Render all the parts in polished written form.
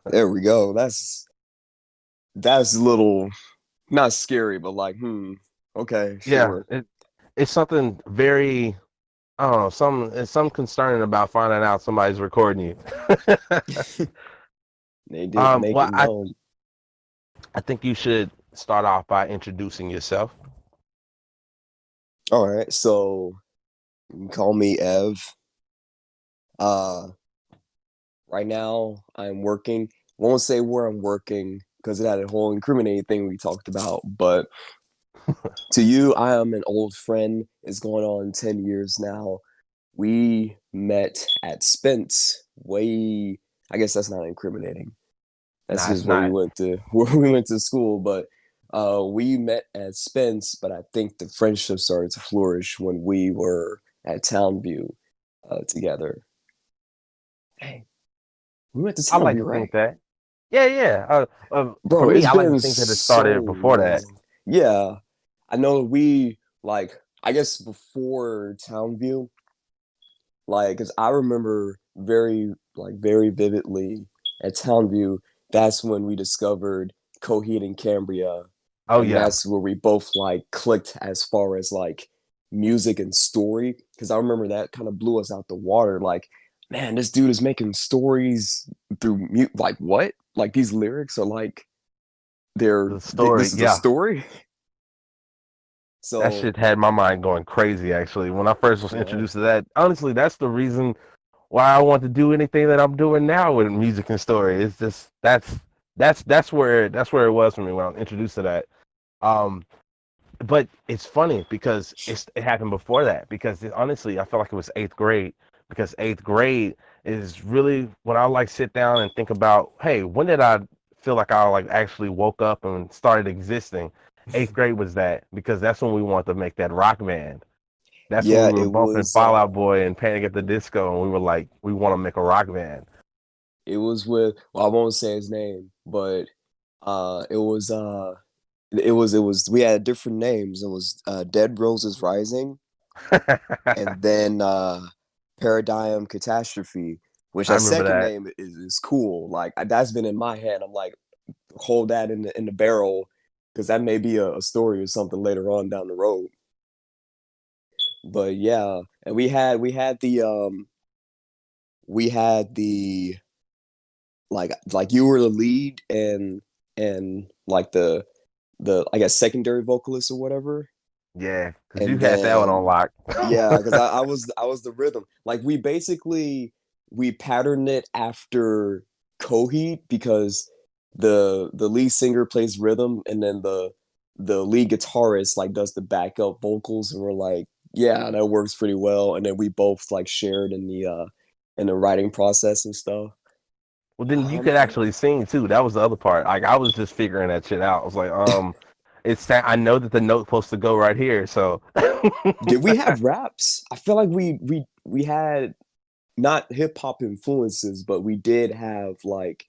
There we go. That's a little not scary, but like, okay, Yeah, sure. it's something very, I don't know, it's some concerning about finding out somebody's recording you. They did make Well, it known. I think you should start off by introducing yourself. All right, so you can call me Ev. Uh, right now I'm working. Won't say where I'm working because it had a whole incriminating thing we talked about. But to you, I am an old friend. It's going on 10 years now. We met at Spence way. I guess that's not incriminating. That's Nah, it's just where we not. went to where we went to school. But we met at Spence. But I think the friendship started to flourish when we were at Townview together. Hey, we went to I like Townview, to think right? that. Yeah, yeah. For Bro, me, it's I like to been think that it so started before that. long. Yeah, I know we like. I guess before Townview, like, cause I remember very vividly at Townview. That's when we discovered Coheed and Cambria, Oh and yeah, that's where we both like clicked as far as like music and story. Cause I remember that kind of blew us out the water. Like, man, this dude is making stories through like what? Like these lyrics are like the story. this is a Yeah, story. that So shit had my mind going crazy. Actually, when I first was yeah, introduced to that, honestly, that's the reason why I want to do anything that I'm doing now with music and story. It's just that's where it was for me when I was introduced to that. Um, but it's funny because it happened before that because honestly I felt like it was eighth grade because eighth grade is really when I like sit down and think about, hey, when did I feel like I like actually woke up and started existing. Eighth grade was that because that's when we wanted to make that rock band. That's when yeah, we were bumping Fallout Boy and Panic at the Disco, and we were like, we want to make a rock band. it was with, well, I won't say his name, but it was we had different names. It was Dead Roses Rising, and then Paradigm Catastrophe, which I that remember second that. name is cool. Like that's been in my head. I'm like, hold that in the barrel because that may be a story or something later on down the road. But yeah, and we had the like you were the lead and like the I guess secondary vocalist or whatever. Yeah, because you And had that one on then lock. yeah, because I was the rhythm. Like we patterned it after Coheed because the lead singer plays rhythm and then the lead guitarist like does the backup vocals and we're like, yeah, that works pretty well. And then we both like shared in the writing process and stuff. Well, then you Oh could man. actually sing too. That was the other part. Like I was just figuring that shit out. I was like, I know that the note's supposed to go right here. So Did we have raps? I feel like we had not hip hop influences, but we did have like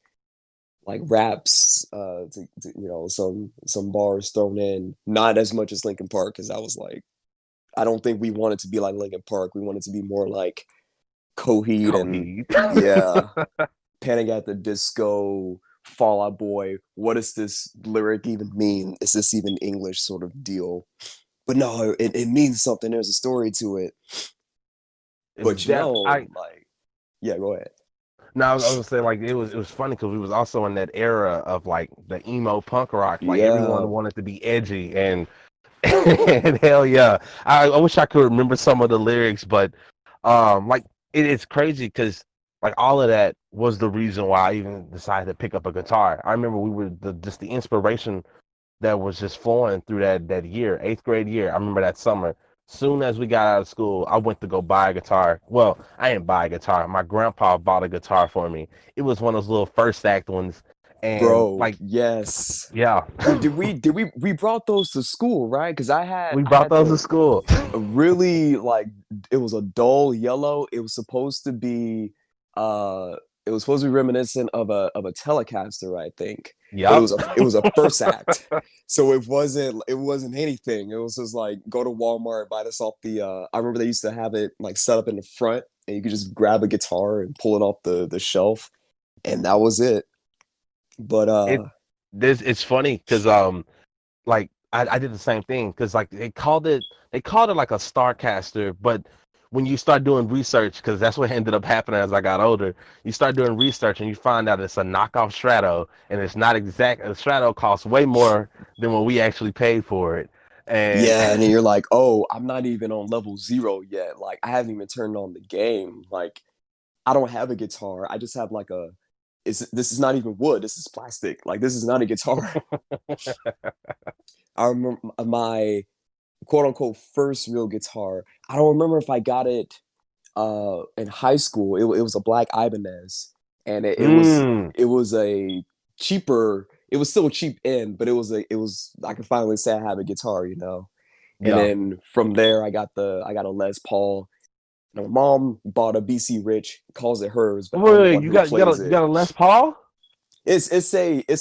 raps, you know, some bars thrown in. Not as much as Linkin Park, because I was like, I don't think we wanted to be like Linkin Park. We wanted to be more like Coheed and Coheed. yeah, Panic at the Disco, Fall Out Boy. What does this lyric even mean? Is this even English sort of deal? But no, it means something. There's a story to it. It was But you depth. know, like, yeah, go ahead. No, I was gonna say like it was funny because we was also in that era of like the emo punk rock. Like everyone Yeah, wanted to be edgy and and hell yeah. I wish I could remember some of the lyrics, but like it's crazy because like all of that was the reason why I even decided to pick up a guitar. I remember we were just the inspiration that was just flowing through that year, eighth grade year. I remember that summer. Soon as we got out of school, I went to go buy a guitar. Well, I didn't buy a guitar. My grandpa bought a guitar for me. It was one of those little first act ones, and bro. like, Yes. yeah, We brought those to school, right? Because we I brought had those to the school. a really like it was a dull yellow. It was supposed to be uh it was supposed to be reminiscent of a Telecaster, I think. But Yep. it was a first act. So it wasn't anything. It was just like go to Walmart, buy this off the I remember they used to have it like set up in the front and you could just grab a guitar and pull it off the shelf and that was it. But It this it's funny because like I did the same thing because like they called it like a Starcaster, but when you start doing research, because that's what ended up happening as I got older, you start doing research and you find out it's a knockoff Strato, and it's not exact. A Strato costs way more than what we actually paid for it, and yeah, and then you're like, oh, I'm not even on level 0 yet. Like I haven't even turned on the game. Like I don't have a guitar. I just have like a this is not even wood. This is plastic. Like this is not a guitar. I remember my quote unquote first real guitar. I don't remember if I got it in high school. It was a black Ibanez, and mm, it was a cheaper. It was still cheap in, but it was I could finally say I have a guitar, you know. And yeah. then from there, I got a Les Paul. My mom bought a BC Rich, calls it hers, but I'm the Wait, one you who got you got plays a you it. got a Les Paul? It's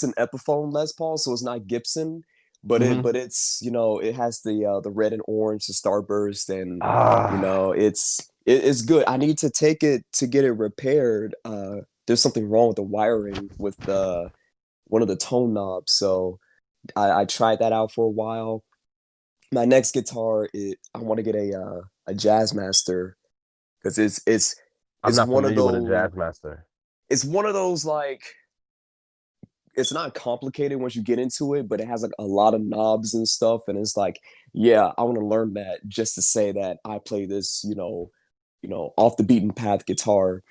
an Epiphone Les Paul, so it's not Gibson, Mm-hmm. but it's you know it has the red and orange, the starburst, and you Ah, know it's good. I need to take it to get it repaired. There's something wrong with the wiring with the one of the tone knobs, so I tried that out for a while. My next guitar, I want to get a Jazz Master because I'm it's not one of familiar with a those Jazz Master. it's one of those like it's not complicated once you get into it, but it has like a lot of knobs and stuff, and it's like, yeah, I want to learn that just to say that I play this, off the beaten path guitar.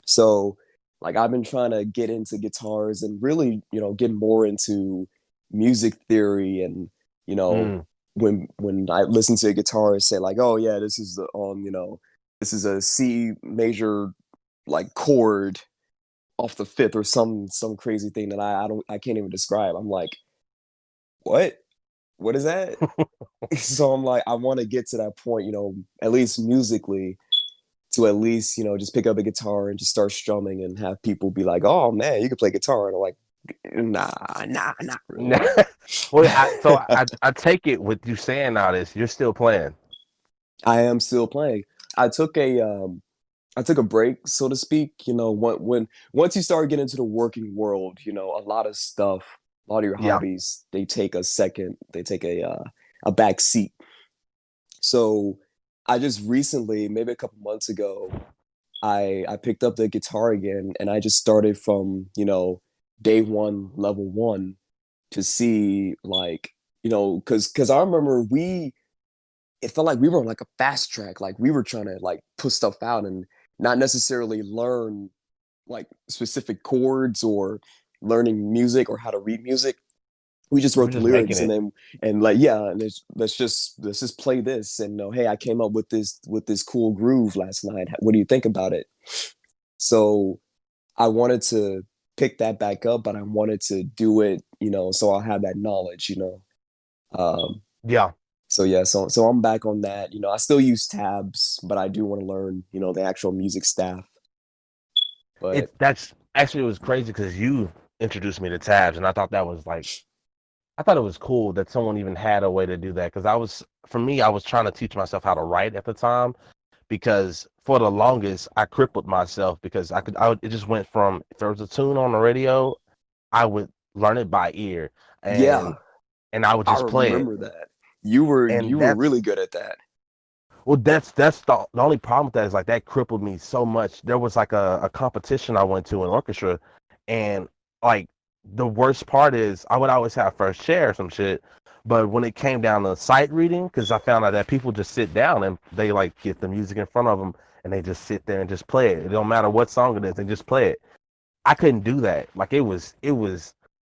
So, like, I've been trying to get into guitars and really, get more into music theory and, you know, Mm. when I listen to a guitarist say like, oh yeah, this is this is a C major like chord off the fifth or some crazy thing that I can't even describe. I'm like, what? What is that? So I'm like, I want to get to that point, at least musically, to at least, just pick up a guitar and just start strumming and have people be like, oh man, you can play guitar. And I'm like, nah, not really. Well, I take it with you saying all this, you're still playing. I am still playing. I took a I took a break, so to speak. When once you start getting into the working world, a lot of stuff, a lot of your Yeah. hobbies, they take a second, they take a back seat. So I just recently, maybe a couple months ago, I picked up the guitar again, and I just started from day one, level one, to see like because I remember it felt like we were on like a fast track, like we were trying to like put stuff out and not necessarily learn like specific chords or learning music or how to read music. We just We're wrote the just making lyrics and it. then and like yeah, and let's just play this and hey, I came up with this cool groove last night. What do you think about it? So I wanted to pick that back up, but I wanted to do it, so I'll have that knowledge. Um, Yeah. so yeah, so I'm back on that. I still use tabs, but I do want to learn, the actual music staff. But That's actually it was crazy because you introduced me to tabs, and I thought that was like I thought it was cool that someone even had a way to do that because for me, I was trying to teach myself how to write at the time because for the longest I crippled myself because it just went from if there was a tune on the radio, I would learn it by ear and yeah, and I would I just play it. remember that. And You were really good at that. well, that's the only problem with that is like that crippled me so much. There was like a competition I went to in orchestra, and like the worst part is I would always have first chair or some shit. But when it came down to sight reading, because I found out that people just sit down and they like get the music in front of them and they just sit there and just play it. It don't matter what song it is, they just play it. I couldn't do that. Like it was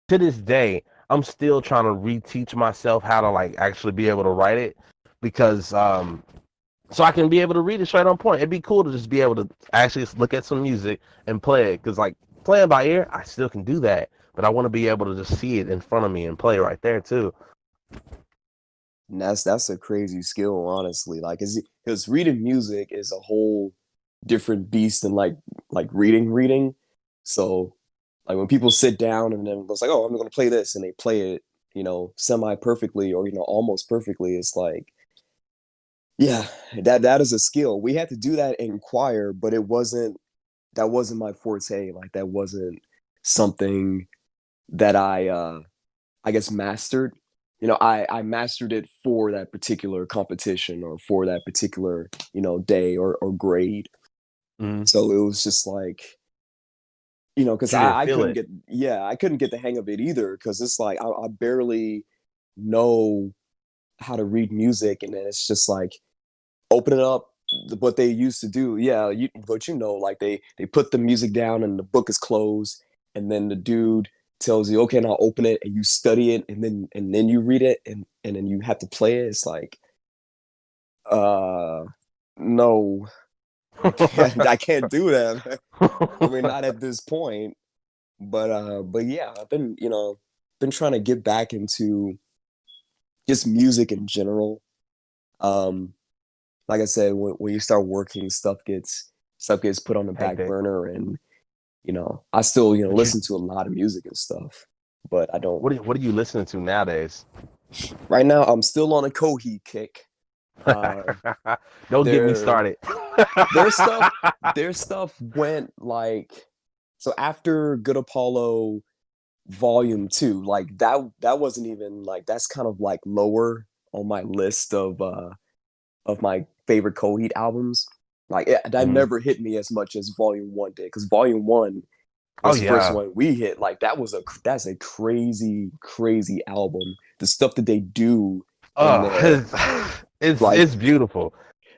to this day, I'm still trying to reteach myself how to like actually be able to write it because so I can be able to read it straight on point. It'd be cool to just be able to actually just look at some music and play it. Because like playing by ear, I still can do that, but I want to be able to just see it in front of me and play right there too. And that's a crazy skill, honestly. Like, because reading music is a whole different beast than like reading. So, like when people sit down and then it's like, oh, I'm going to play this, and they play it, semi perfectly or almost perfectly. It's like, yeah, that is a skill. We had to do that in choir, but it wasn't that wasn't my forte. Like that wasn't something. that I guess mastered. I mastered it for that particular competition or for that particular, day or grade. Mm. So it was just like, because But you didn't I feel couldn't it. get, yeah, I couldn't get the hang of it either. Because it's like I barely know how to read music, and then it's just like open it up. What they used to do, yeah, but like they put the music down and the book is closed, and then the dude tells you, okay, now open it, and you study it, and then you read it, and then you have to play it. It's like, uh, no, I can't do that. I mean, not at this point. But yeah, I've been trying to get back into just music in general. Um, like I said, when you start working, stuff gets put on the back Hectic. burner, and I still But you, listen to a lot of music and stuff, but I don't. what are you listening to nowadays? Right now, I'm still on a Coheed kick. Uh, Don't get me their started. their stuff their stuff went like, so after Good Apollo Volume 2, like that wasn't even like, that's kind of like lower on my list of my favorite Coheed albums. Like that Mhm. never hit me as much as Volume 1 did, because Volume 1 Oh was the first yeah. one we hit. Like that's a crazy, crazy album. The stuff that they do in Oh, there, like it's beautiful.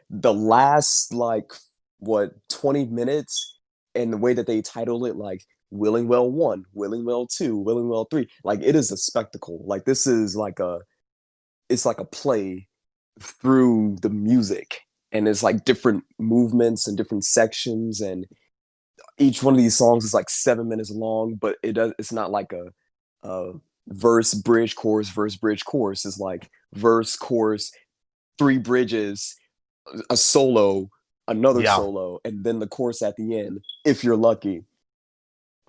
the last like what 20 minutes, and the way that they title it, like Willingwell 1, Willingwell 2, Willingwell 3, like it is a spectacle. Like this is like it's like a play through the music, and it's like different movements and different sections, and each one of these songs is like 7 minutes long, but it's not like a verse bridge chorus verse bridge chorus. It's like verse chorus, three bridges, a solo, another Yeah. solo, and then the chorus at the end if you're lucky.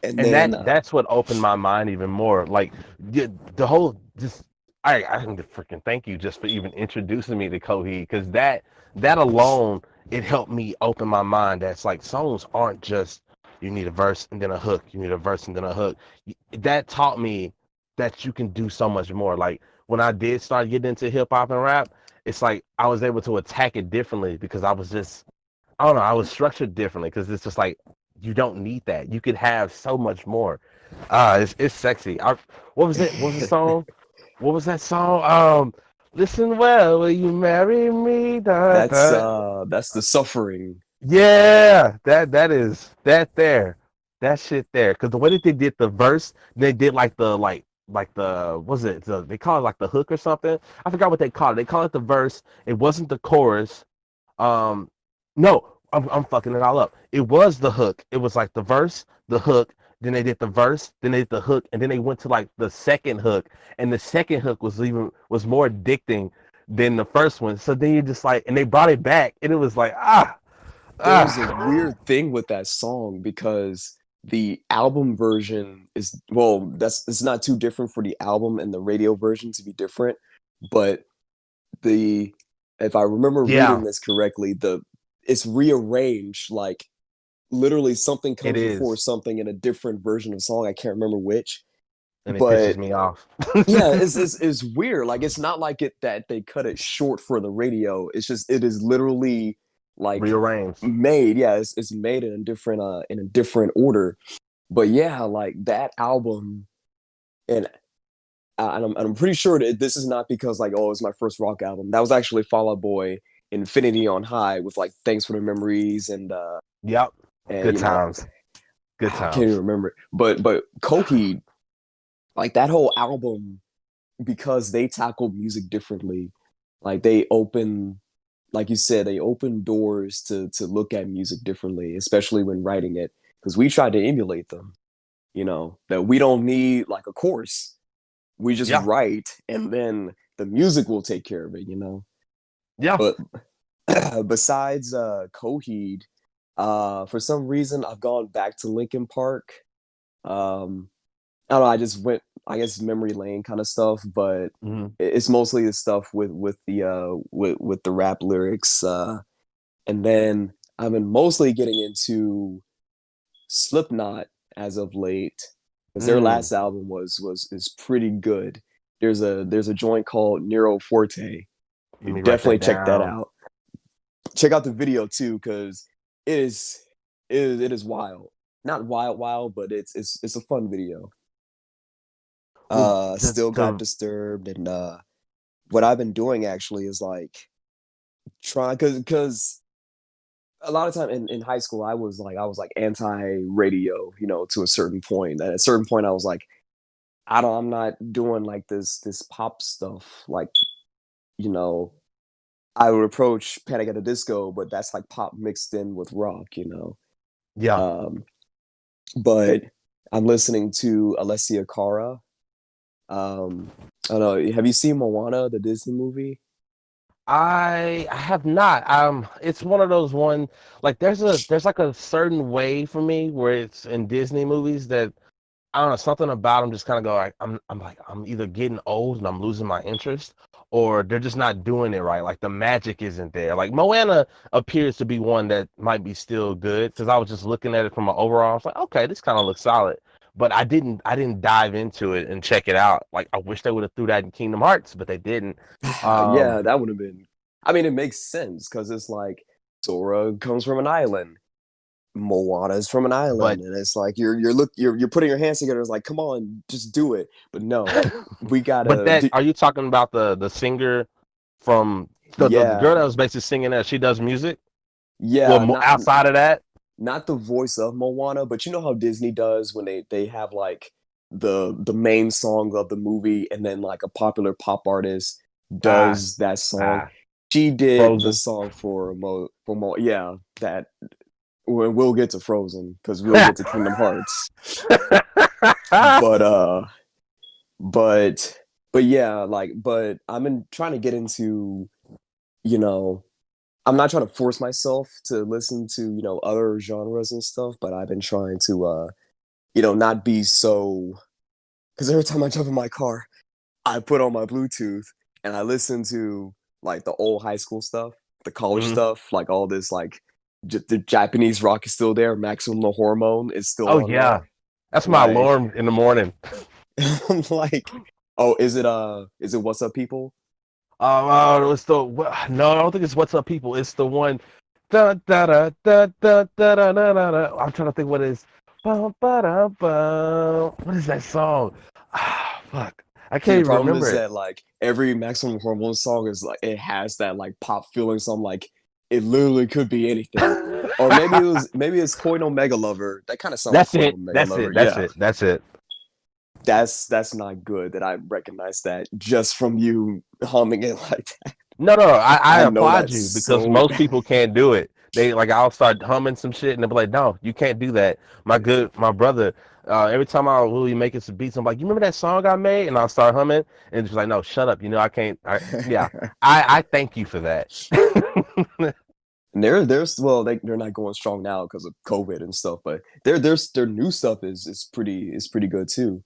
And And then that's what opened my mind even more. Like the whole just I can freaking thank you just for even introducing me to Coheed, because that alone, it helped me open my mind. That's like songs aren't just you need a verse and then a hook, you need a verse and then a hook. That taught me that you can do so much more. Like when I did start getting into hip hop and rap, it's like I was able to attack it differently because I was just, I don't know, I was structured differently because it's just like you don't need that. You could have so much more. It's sexy. What was it? What was the song? What was that song? Listen well, will you marry me? Da, that's da. uh that's the suffering. Yeah, that is that there, that shit there. Because the way that they did the verse, they did like the what was it? They call it like the hook or something. I forgot what they called it. They call it the verse. It wasn't the chorus. Um, no, I'm fucking it all up. It was the hook. It was like the verse, the hook. Then they did the verse, then they did the hook, and then they went to like the second hook, and the second hook was more addicting than the first one. So then you just like, and they brought it back, and it was like There was a ah. weird thing with that song, because the album version is, well, that's it's not too different for the album and the radio version to be different, but the if I remember reading Yeah, this correctly, the it's rearranged, like literally something it comes before is, something in a different version of the song. I can't remember which, and it pisses but me off. yeah, it's weird. Like it's not like it that they cut it short for the radio. It's just it is literally like Rearranged. made. Yeah, it's made in a different order. But yeah, like that album, and I'm pretty sure that this is not because like, oh, it's my first rock album. That was actually Fall Out Boy, Infinity on High, with like Thanks for the Memories, Yep. and Good times. Good I can't even times. remember it. But Coheed, like that whole album, because they tackled music differently. Like they open, like you said, they open doors to look at music differently, especially when writing it. Because we tried to emulate them, that we don't need like a course. We just Yeah. write, and then the music will take care of it. Yeah. But besides Coheed, for some reason I've gone back to Linkin Park. Um, I don't know. I just went, I guess, memory lane kind of stuff, but Hmm. it's mostly the stuff with the rap lyrics. And then I've been mostly getting into Slipknot as of late. because their Mm, last album was is pretty good. There's a joint called Nero Forte. let You me write definitely that check that down. out. Check out the video too, because it is wild. Not wild, wild, but it's a fun video. Well, Still just got to disturbed, and what I've been doing actually is like trying because a lot of time in high school I was like anti radio, to a certain point. At a certain point I was like, I'm not doing like this pop stuff. Like, you know, I would approach Panic at the Disco, but that's like pop mixed in with rock. yeah. Um, but I'm listening to Alessia Cara. I don't know. Have you seen Moana, the Disney movie? I have not. It's one of those one like there's like a certain way for me where it's in Disney movies that I don't know, something about them just kind of go like I'm like I'm either getting old and I'm losing my interest, or they're just not doing it right. Like the magic isn't there. Like Moana appears to be one that might be still good because I was just looking at it from an overall. I was like, okay, this kind of looks solid, but I didn't dive into it and check it out. Like I wish they would have threw that in Kingdom Hearts, but they didn't. Um, Yeah, that would have been. I mean, it makes sense because it's like Sora comes from an island, Moana's from an but island, and it's like you're putting your hands together. It's like, come on, just do it. But no, we but gotta. that are you talking about the singer from the girl Yeah, that was basically singing that she does music? Well, yeah, outside of that. not the voice of Moana, but you know how Disney does when they have like the main song of the movie, and then like a popular pop artist Ah, does that song. ah, She did the Frozen. song for Mo. Yeah, that we'll get to Frozen because we'll get to Kingdom Hearts. But but but yeah, like but I've been trying to get into, you know, I'm not trying to force myself to listen to, other genres and stuff, but I've been trying to not be so, because every time I jump in my car, I put on my Bluetooth and I listen to like the old high school stuff, the college Mhm. stuff, like all this like the Japanese rock is still there, Maximum the Hormone is still Oh on there. yeah, that's my Like alarm in the morning. I'm like, oh, is it What's Up People? It's the no, I don't think it's What's Up People. It's the one. Da, da, da, da, da, da, da, da, da, da. I'm trying to think what it is. Bum, ba, da, bum. What is that song? Ah, fuck. I See, can't the even problem remember is it. that like every Maximum Hormone song is like it has that like pop feeling. So I'm like, it literally could be anything. Or maybe it's Koi no Mega Lover. That kind of sounds like That's Koi it. no Mega That's Lover. it. That's Yeah. it. That's it. That's not good that I recognize that just from you humming it like that. No, no, I I know applaud that's you because so most bad. people can't do it. They like I'll start humming some shit and they'll be like, "No, you can't do that." My brother, every time I really make it some beats, I'm like, "You remember that song I made?" And I'll start humming, and it's like, "No, shut up. You know I can't." Yeah, I thank you for that. And they're not going strong now because of COVID and stuff, but their new stuff is pretty good too.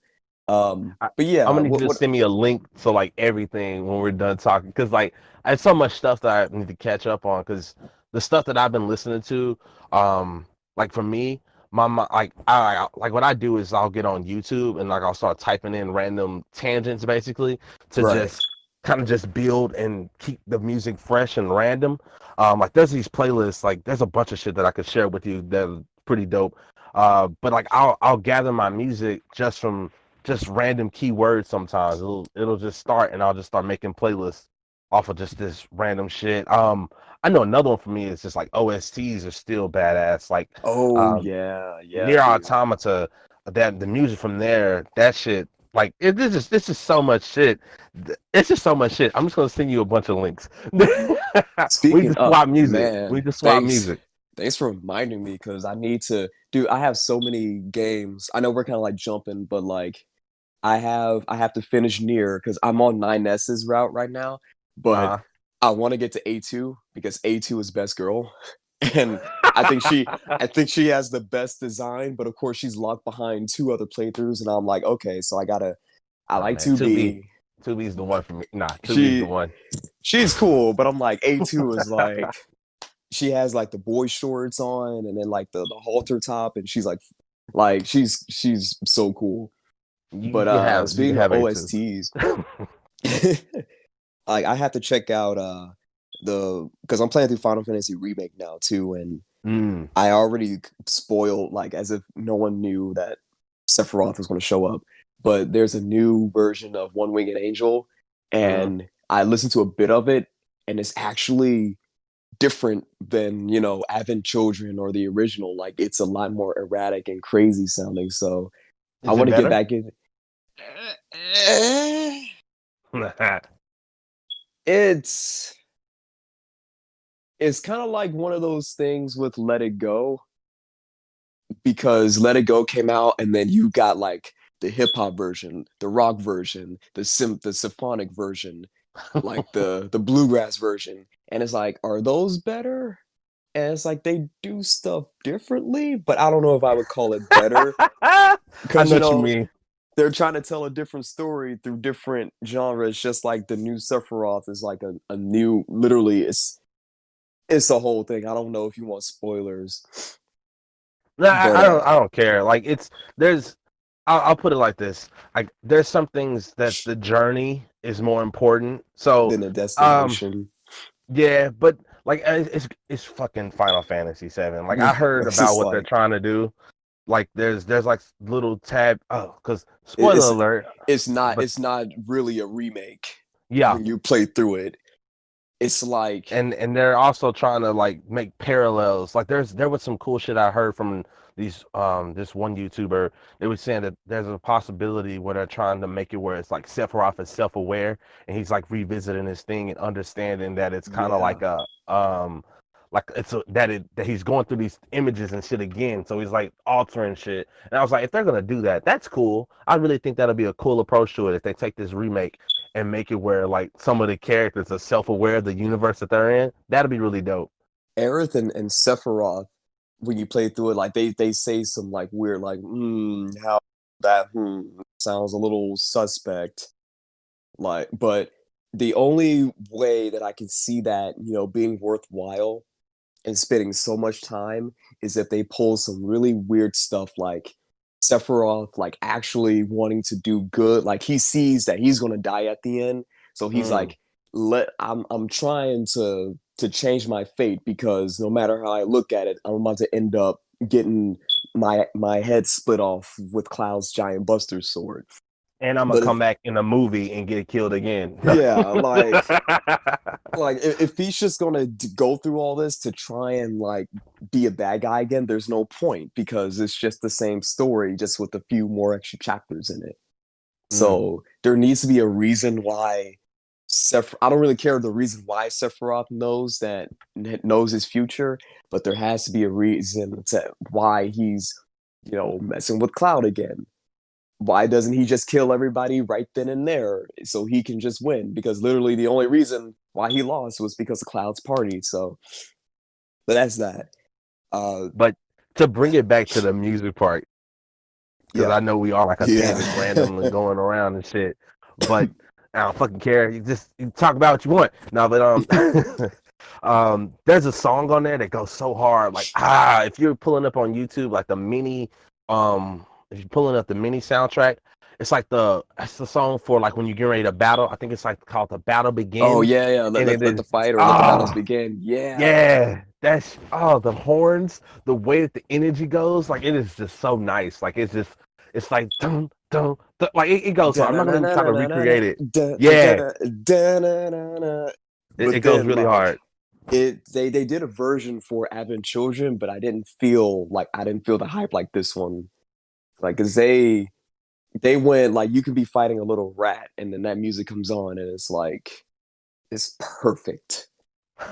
I, But I'm yeah, gonna need what you to what send me a link to like everything when we're done talking, because like I have so much stuff that I need to catch up on. Because the stuff that I've been listening to, like for me, like like what I do is I'll get on YouTube and like I'll start typing in random tangents basically to right. just kind of just build and keep the music fresh and random. Like there's these playlists, like there's a bunch of shit that I could share with you that's pretty dope. But like I'll gather my music just from just random keywords sometimes. It'll just start and I'll just start making playlists off of just this random shit. I know another one for me is just like OSTs are still badass. Like Oh um yeah, yeah, Near dude. Automata, that the music from there, that shit like this is so much shit. It's just so much shit. I'm just gonna send you a bunch of links. We Speaking just of, swap music. We man, just swap thanks. music. Thanks for reminding me because I need to, dude. I have so many games. I know we're kind of like jumping, but like I have to finish near because I'm on 9S's route right now. But Uh I want to get to A2 because A2 is best girl, and I think she I think she has the best design. But of course, she's locked behind two other playthroughs, and I'm like, okay, so I gotta. I nah like man. 2B. 2B. 2B is the one for me. Nah, 2B is the She one. she's cool, but I'm like A2 is like she has like the boy shorts on and then like the halter top, and she's like she's so cool. But You can speaking of have A2. OSTs, like I have to check out the because I'm playing through Final Fantasy Remake now too, and Mm. I already spoiled like as if no one knew that Sephiroth was going to show up. But there's a new version of One Winged Angel, Mm. and I listened to a bit of it, and it's actually different than Advent Children or the original. Like it's a lot more erratic and crazy sounding. So I Is it want to get better? back in. It's it's kind of like one of those things with Let It Go because Let It Go came out and then you got like the hip hop version, the rock version, the symphonic version, like the bluegrass version, and it's like, are those better? And it's like they do stuff differently, but I don't know if I would call it better I because know what you mean. they're trying to tell a different story through different genres. Just like the new Sephiroth is like a new, literally, it's a whole thing. I don't know if you want spoilers, No, but I don't care. Like there's I'll put it like this. Like there's some things that the journey is more important. So then the um destination, yeah, but like it's fucking Final Fantasy 7. Like I yeah, heard it's about just what they're like trying to do. Like there's like little tab because it- spoiler it's alert, but it's not really a remake yeah, when you play through it. It's like and they're also trying to like make parallels. Like there was some cool shit I heard from these this one YouTuber. They was saying that there's a possibility where they're trying to make it where it's like Sephiroth is self-aware and he's like revisiting his thing and understanding that it's kind of yeah. like that he's going through these images and shit again. So he's like altering shit. And I was like, if they're gonna do that, that's cool. I really think that'll be a cool approach to it if they take this remake and make it where like some of the characters are self-aware of the universe that they're in. That'd be really dope. Aerith and Sephiroth, when you play through it, like they say some like weird like how that sounds a little suspect. Like, but the only way that I can see that being worthwhile and spending so much time is if they pull some really weird stuff like Sephiroth like actually wanting to do good. Like he sees that he's gonna die at the end. So he's Mm. like, I'm trying to change my fate because no matter how I look at it, I'm about to end up getting my head split off with Cloud's giant Buster sword. And I'm gonna But come if back in a movie and get killed again. yeah, like if he's just gonna go through all this to try and like be a bad guy again, there's no point because it's just the same story, just with a few more extra chapters in it. Mm. So there needs to be a reason why I don't really care the reason why Sephiroth knows his future, but there has to be a reason to why he's messing with Cloud again. Why doesn't he just kill everybody right then and there so he can just win? Because literally the only reason why he lost was because of Cloud's party. So, but that's that. Uh, But to bring it back to the music part, because yeah, I know we are like a tangent yeah. randomly going around and shit. But I don't fucking care. You talk about what you want. No, but there's a song on there that goes so hard. Like if you're pulling up on YouTube, like the mini, if you're pulling up the mini soundtrack, it's like that's the song for like when you get ready to battle. I think it's like called "The Battle Oh Begins," yeah, yeah. and it Let is the fight or let the battles ah begin. Yeah, yeah. That's the horns, the way that the energy goes, like it is just so nice. Like it's like dun dun, dun like it goes hard. I'm not gonna even try to recreate it. Yeah, it but goes then really hard. they did a version for Advent Children, but I didn't feel the hype like this one. Like, cause they went like you can be fighting a little rat, and then that music comes on, and it's like it's perfect.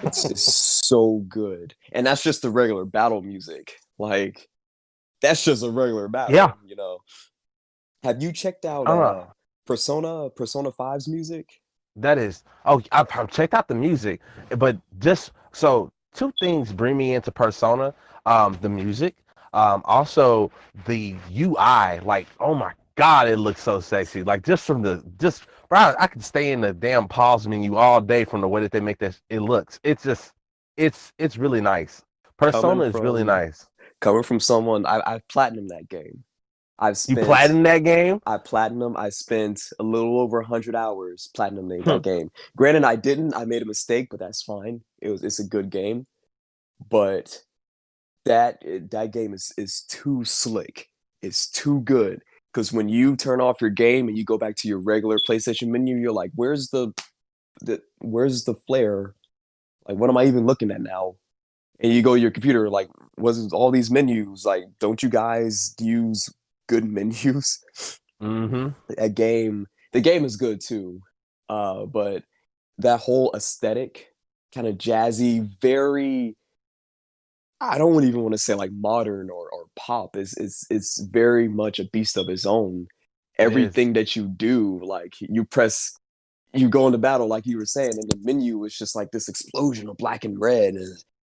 It's so good, and that's just the regular battle music. Like that's just a regular Yeah. battle. Have you checked out Uh, Persona 5's music? that is. Oh, I've checked out the music, but just so two things bring me into Persona. The music, also the UI. Like, oh my God, it looks so sexy. Like just from bro, I could stay in the damn pause menu all day from the way that they make this. It looks. It's just, it's really nice. Coming Persona is really from nice. coming from someone I've platinumed that game. I've You spent platinum that game? I platinum. I spent a little over 100 hours platinum that game. Granted, I didn't. I made a mistake, but that's fine. It's a good game, but that game is too slick. It's too good because when you turn off your game and you go back to your regular PlayStation menu, you're like, where's the flare? Like, what am I even looking at now? And you go to your computer, like, was all these menus? Like, don't you guys use good menus? Mm-hmm. The game is good too, but that whole aesthetic, kind of jazzy, very, I don't even want to say like modern or pop. It's very much a beast of its own. It is. Everything that you do, like you go into battle, like you were saying, and the menu is just like this explosion of black and red,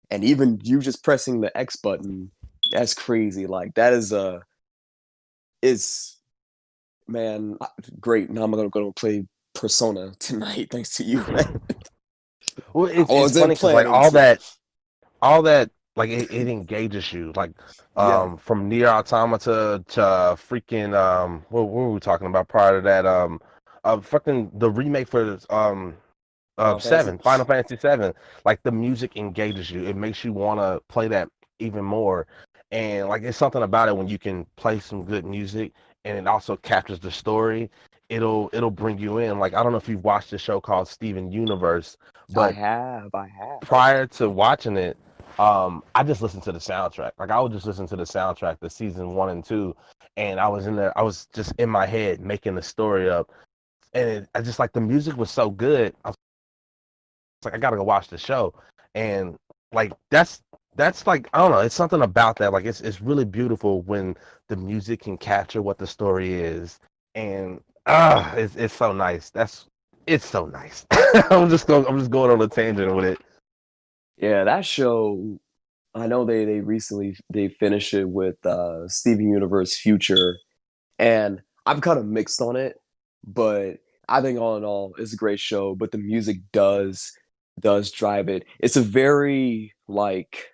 and even you just pressing the X button, that's crazy. Like that is man, great. Now I'm gonna go play Persona tonight, thanks to you, man. Well, I it's wasn't funny because like planning to. all that like it engages you like Yeah, from near automata to freaking what were we talking about prior to that fucking the remake for Final Fantasy. seven Final Fantasy 7. Like the music engages you, it makes you want to play that even more. And like it's something about it when you can play some good music and it also captures the story. It'll bring you in. Like I don't know if you've watched this show called Steven Universe, but I have. prior to watching it, I just listened to the soundtrack. Like I would just listen to the soundtrack, the season 1 and 2, and I was in there. I was just in my head making the story up, and I just like the music was so good. I was like, I gotta go watch the show, and like that's like I don't know. It's something about that. Like it's really beautiful when the music can capture what the story is, and it's so nice. It's so nice. I'm just going on a tangent with it. Yeah, that show. I know they recently they finished it with Steven Universe Future, and I'm kind of mixed on it, but I think all in all, it's a great show. But the music does drive it. It's a very like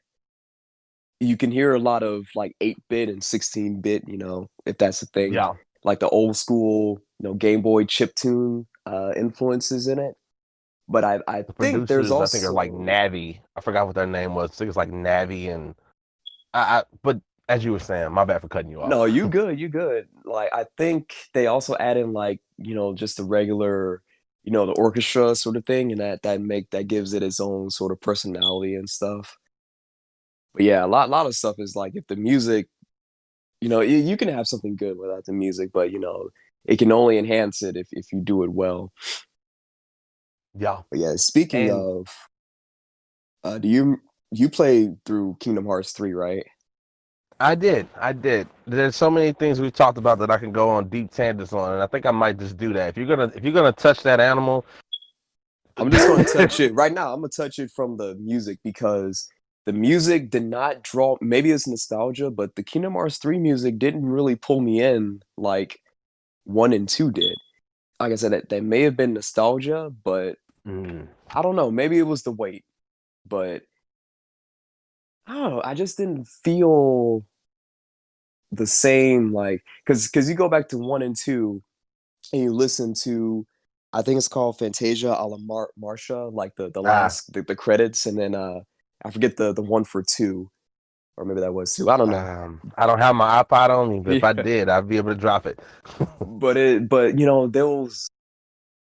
you can hear a lot of like 8-bit and 16-bit, if that's the thing, Yeah. like the old school, Game Boy chip tune influences in it. But I The think there's producers, I think, are like also Navi. I forgot what their name was. I think it's like Navi and but as you were saying, my bad for cutting you no, off. you good. Like I think they also add in like, just the regular, the orchestra sort of thing, and that gives it its own sort of personality and stuff. But yeah, a lot of stuff is like if the music, you can have something good without the music, but it can only enhance it if you do it well. Yeah. But yeah, speaking And of, do you play through Kingdom Hearts 3, right? I did. I did. There's so many things we've talked about that I can go on deep tangents on, and I think I might just do that. If you're gonna touch that animal, I'm just going to touch it right now. I'm going to touch it from the music because the music did not draw. Maybe it's nostalgia, but the Kingdom Hearts 3 music didn't really pull me in like 1 and 2 did. Like I said, that may have been nostalgia, but mm, I don't know. Maybe it was the weight, but I don't know. I just didn't feel the same. Like, because you go back to 1 and 2 and you listen to, I think it's called Fantasia a la Marsha, like the ah, last the credits, and then I forget the one for 2, or maybe that was 2. I don't know. I don't have my iPod on me, but if I Yeah, did, I'd be able to drop it. but those,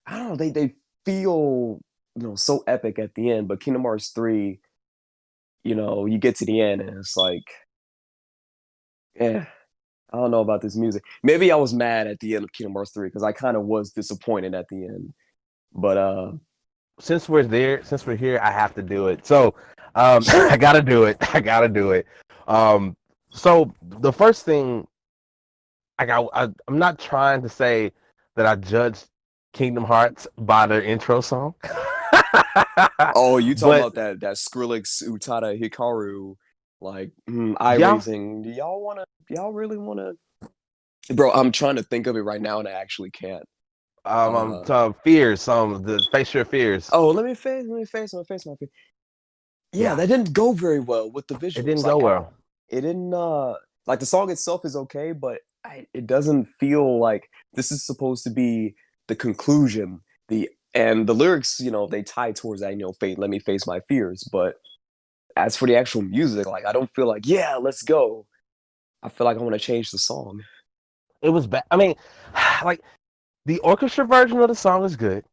I don't know, they feel so epic at the end. But Kingdom Hearts 3, you get to the end and it's like, yeah, I don't know about this music. Maybe I was mad at the end of Kingdom Hearts 3 because I kind of was disappointed at the end. But Since we're here, I have to do it. So, I gotta do it. I gotta do it. Um, so the first thing, I'm not trying to say that I judged Kingdom Hearts by their intro song, oh, you talking but about that Skrillex Utada Hikaru, like eye yeah, raising? Y'all really wanna? Bro, I'm trying to think of it right now and I actually can't. Uh fears, the face your fears. oh, let me face my fear. Yeah, Yeah, that didn't go very well with the it visuals. didn't go well. It didn't like the song itself is okay, but it doesn't feel like this is supposed to be the conclusion. The lyrics, they tie towards that, fate, let me face my fears. But as for the actual music, like I don't feel like, yeah, let's go. I feel like I want to change the song. It was bad. I mean, like the orchestra version of the song is good.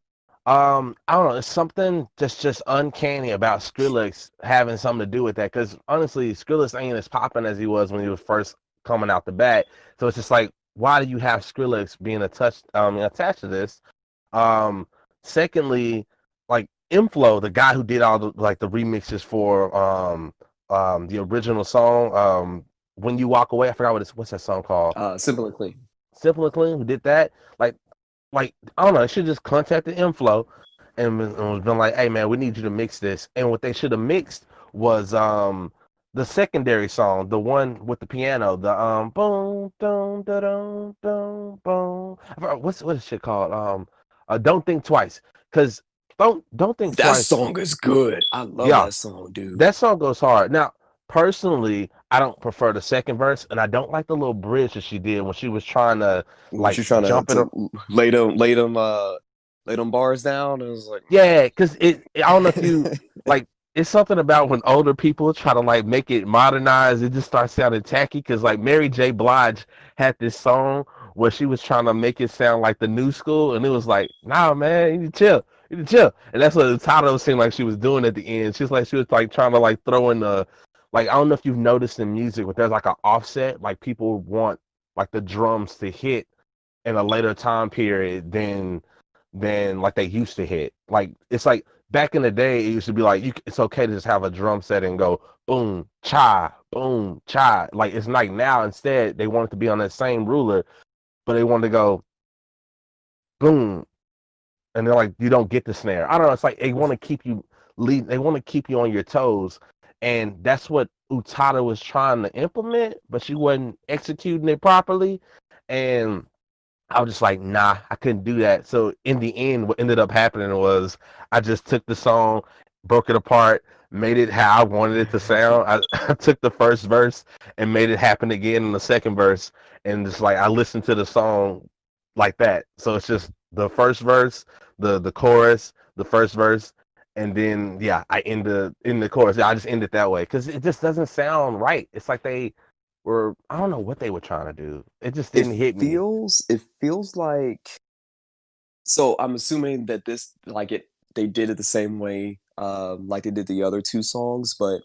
I don't know. It's something just uncanny about Skrillex having something to do with that. Because honestly, Skrillex ain't as popping as he was when he was first coming out the bat. So it's just like, why do you have Skrillex being attached to this? Um, Secondly, like Inflow, the guy who did all the remixes for the original song, When You Walk Away. I forgot what's that song called? Simple and clean. Simple and Clean, who did that. Like I don't know, they should just contacted Inflow and been like, hey man, we need you to mix this. And what they should have mixed was the secondary song, the one with the piano, the boom dum da dum dum boom. What is shit called? Don't Think Twice. Cause don't think That twice. song is good. I love Yeah, that song, dude. that song goes hard. Now, personally, I don't prefer the second verse, and I don't like the little bridge that she did when she was trying to When like she's trying jump it. to lay them bars down, it was like, Yeah, because I don't know if you like. It's something about when older people try to like make it modernized, it just starts sounding tacky. Because like Mary J. Blige had this song where she was trying to make it sound like the new school, and it was like, nah, man, you need to chill, you need to chill. And that's what the title seemed like she was doing at the end. She was like trying to like throw in the like I don't know if you've noticed in music, but there's like an offset. Like people want like the drums to hit in a later time period than like they used to hit. Like it's like back in the day, it used to be like it's okay to just have a drum set and go boom cha boom cha. Like it's like now instead they want it to be on that same ruler, but they want to go boom, and they're like you don't get the snare. I don't know. It's like they want to keep you lead. They want to keep you on your toes, and that's what Utada was trying to implement, but she wasn't executing it properly, and I was just like, nah, I couldn't do that. So in the end, what ended up happening was I just took the song, broke it apart, made it how I wanted it to sound. I took the first verse and made it happen again in the second verse, and just like I listened to the song like that. So it's just the first verse, the chorus, the first verse, and then yeah, I end in the chorus. I just end it that way because it just doesn't sound right. It's like they were I don't know what they were trying to do. It just it didn't hit me. feels like, so I'm assuming that this, like, they did it the same way, like they did the other two songs, but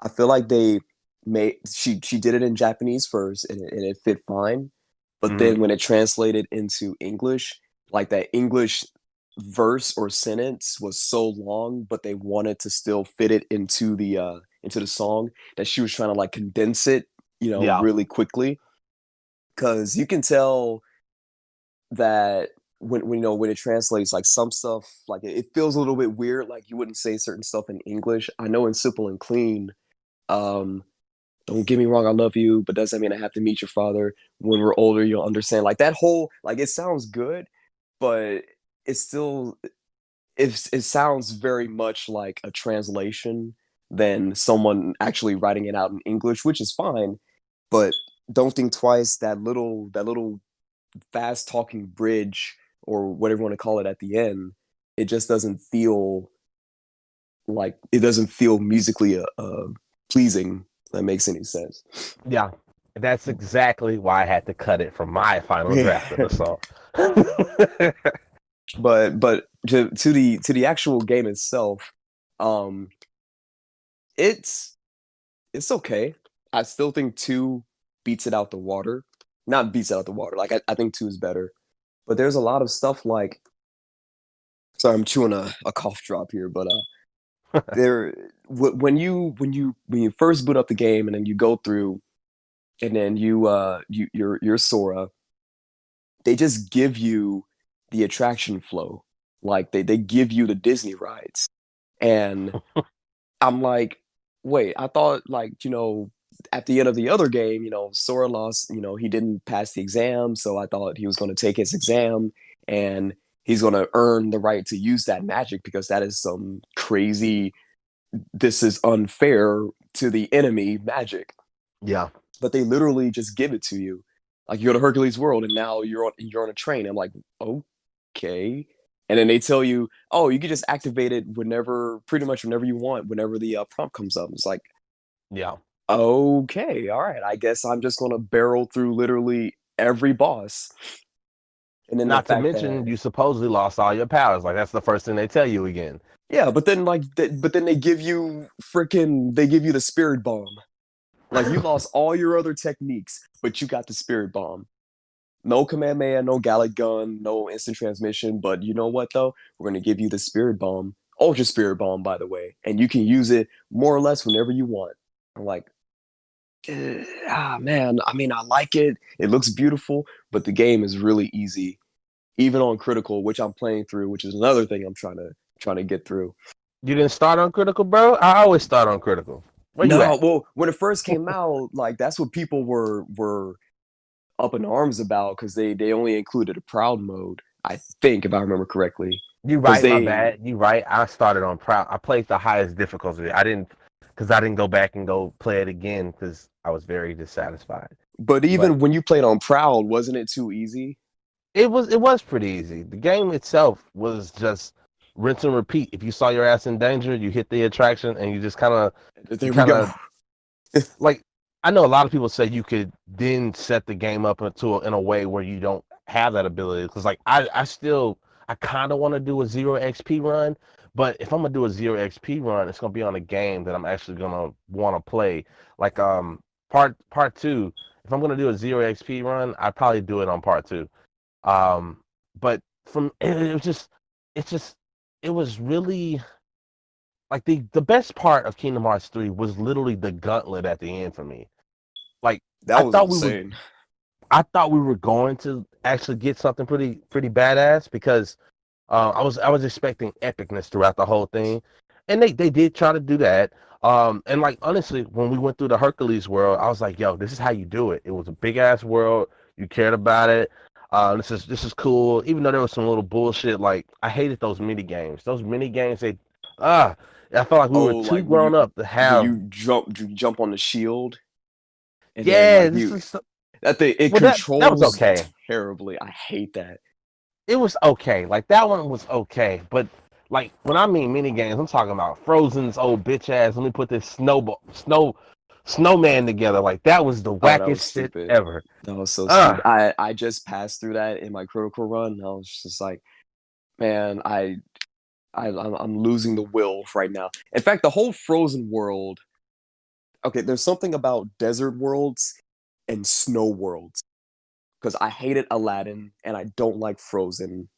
I feel like she did it in Japanese first, and it fit fine. But Hmm. then when it translated into English, like that English verse or sentence was so long, but they wanted to still fit it into the song, that she was trying to like condense it, Yeah. really quickly. Because you can tell that when it translates, like some stuff, like it feels a little bit weird, like you wouldn't say certain stuff in English. I know in Simple and Clean, um don't get me wrong, I love you, but doesn't mean I have to meet your father. When we're older, you'll understand. Like that whole, like it sounds good, but it's still, it sounds very much like a translation than someone actually writing it out in English, which is fine. But don't think twice. That little fast talking bridge, or whatever you want to call it, at the end, it just doesn't feel like, it doesn't feel musically pleasing. If that makes any sense. Yeah. That's exactly why I had to cut it from my final draft of Yeah. the song. But to the actual game itself, um, it's it's okay. I still think two beats it out the water. Not beats it out the water. Like I think two is better. But there's a lot of stuff like, sorry, I'm chewing a cough drop here, but there when you first boot up the game, and then you go through, and then you're Sora, they just give you the attraction flow. Like they give you the Disney rides. And I'm like, wait, I thought, like, at the end of the other game, Sora lost, he didn't pass the exam, so I thought he was going to take his exam, and he's going to earn the right to use that magic, because that is some crazy, this is unfair to the enemy magic. Yeah. But they literally just give it to you. Like you go to Hercules World and now you're on a train. I'm like, okay. And then they tell you, oh, you can just activate it pretty much whenever you want, whenever the prompt comes up. It's like, Yeah. okay, all right. I guess I'm just gonna barrel through literally every boss. And then the Not to fact mention, that you supposedly lost all your powers. Like that's the first thing they tell you again. yeah, but then but then they give you the spirit bomb. Like you lost all your other techniques, but you got the spirit bomb. No Kamehameha, no Gallic gun, no instant transmission. But you know what though? We're gonna give you the spirit bomb, ultra spirit bomb, by the way, and you can use it more or less whenever you want. I'm like, man. I mean, I like it. It looks beautiful, but the game is really easy, even on critical, which I'm playing through, which is another thing I'm trying to get through. You didn't start on critical, bro? I always start on critical. Where you No, at? well, when it first came out, like that's what people were up in arms about because they only included a proud mode, I think, if I remember correctly. You Because right, my they, bad. You right. I started on proud. I played the highest difficulty. I didn't go back and go play it again because I was very dissatisfied. but But even when you played on proud, wasn't it too easy? it was pretty easy. The game itself was just rinse and repeat. If you saw your ass in danger, you hit the attraction and you There we kind go. of like I know a lot of people say you could then set the game up in a way where you don't have that ability because like I kind of want to do a 0 XP run, but if I'm gonna do a 0 XP run, it's gonna be on a game that I'm actually gonna want to play. Like part two. If I'm gonna do a 0 XP run, I'd probably do it on part two. Um, but it was just it's just it was really like the best part of Kingdom Hearts 3 was literally the gauntlet at the end for me. Like That I was thought we were insane. I thought we were going to actually get something pretty badass because I was expecting epicness throughout the whole thing, and they did try to do that. And like honestly, when we went through the Hercules world, I was like, yo, this is how you do it. It was a big ass world. You cared about it. This is cool. Even though there was some little bullshit, like I hated those mini games. Those mini games, ah, I felt like we were Oh, too like grown up to when have. you jump on the shield, and then Yeah, like this is that thing it well that was controls okay. terribly. I hate that. It was okay. Like that one was okay, but like when I mean mini games, I'm talking about Frozen's old bitch ass. Let me put this snowman together. Like that was the Oh, that was wackest shit stupid. ever. That was so Uh stupid. I just passed through that in my critical run. And I was just like, man, I'm losing the will right now. In fact, the whole Frozen world. Okay, there's something about desert worlds and snow worlds because I hated Aladdin and I don't like Frozen.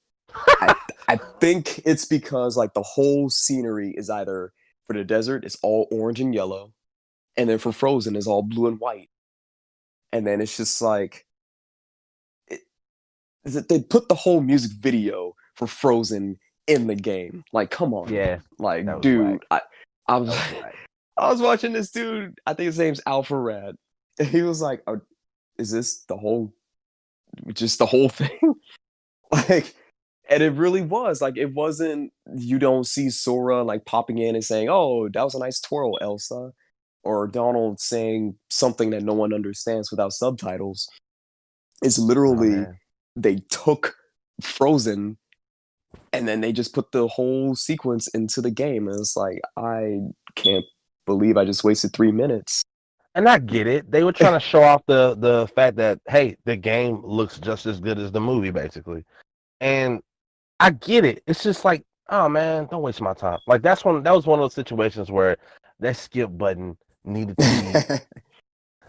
I I think it's because like the whole scenery is either for the desert it's all orange and yellow, and then for Frozen is all blue and white, and then it's just like it, they put the whole music video for Frozen in the game. Like, come on, yeah, that like, was whack. dude, I was That was whack. I was watching this dude. I think his name's Alpha Red. And he was like, "Is this just the whole thing?" Like, and it really was like it wasn't. You don't see Sora like popping in and saying, "Oh, that was a nice twirl, Elsa," or Donald saying something that no one understands without subtitles. It's Oh literally man. they took Frozen and then they just put the whole sequence into the game, and it's like I can't believe I just wasted 3 minutes. And I get it. They were trying to show off the fact that hey, the game looks just as good as the movie, basically. And I get it. It's just like, oh man, don't waste my time. Like that was one of those situations where that skip button needed to be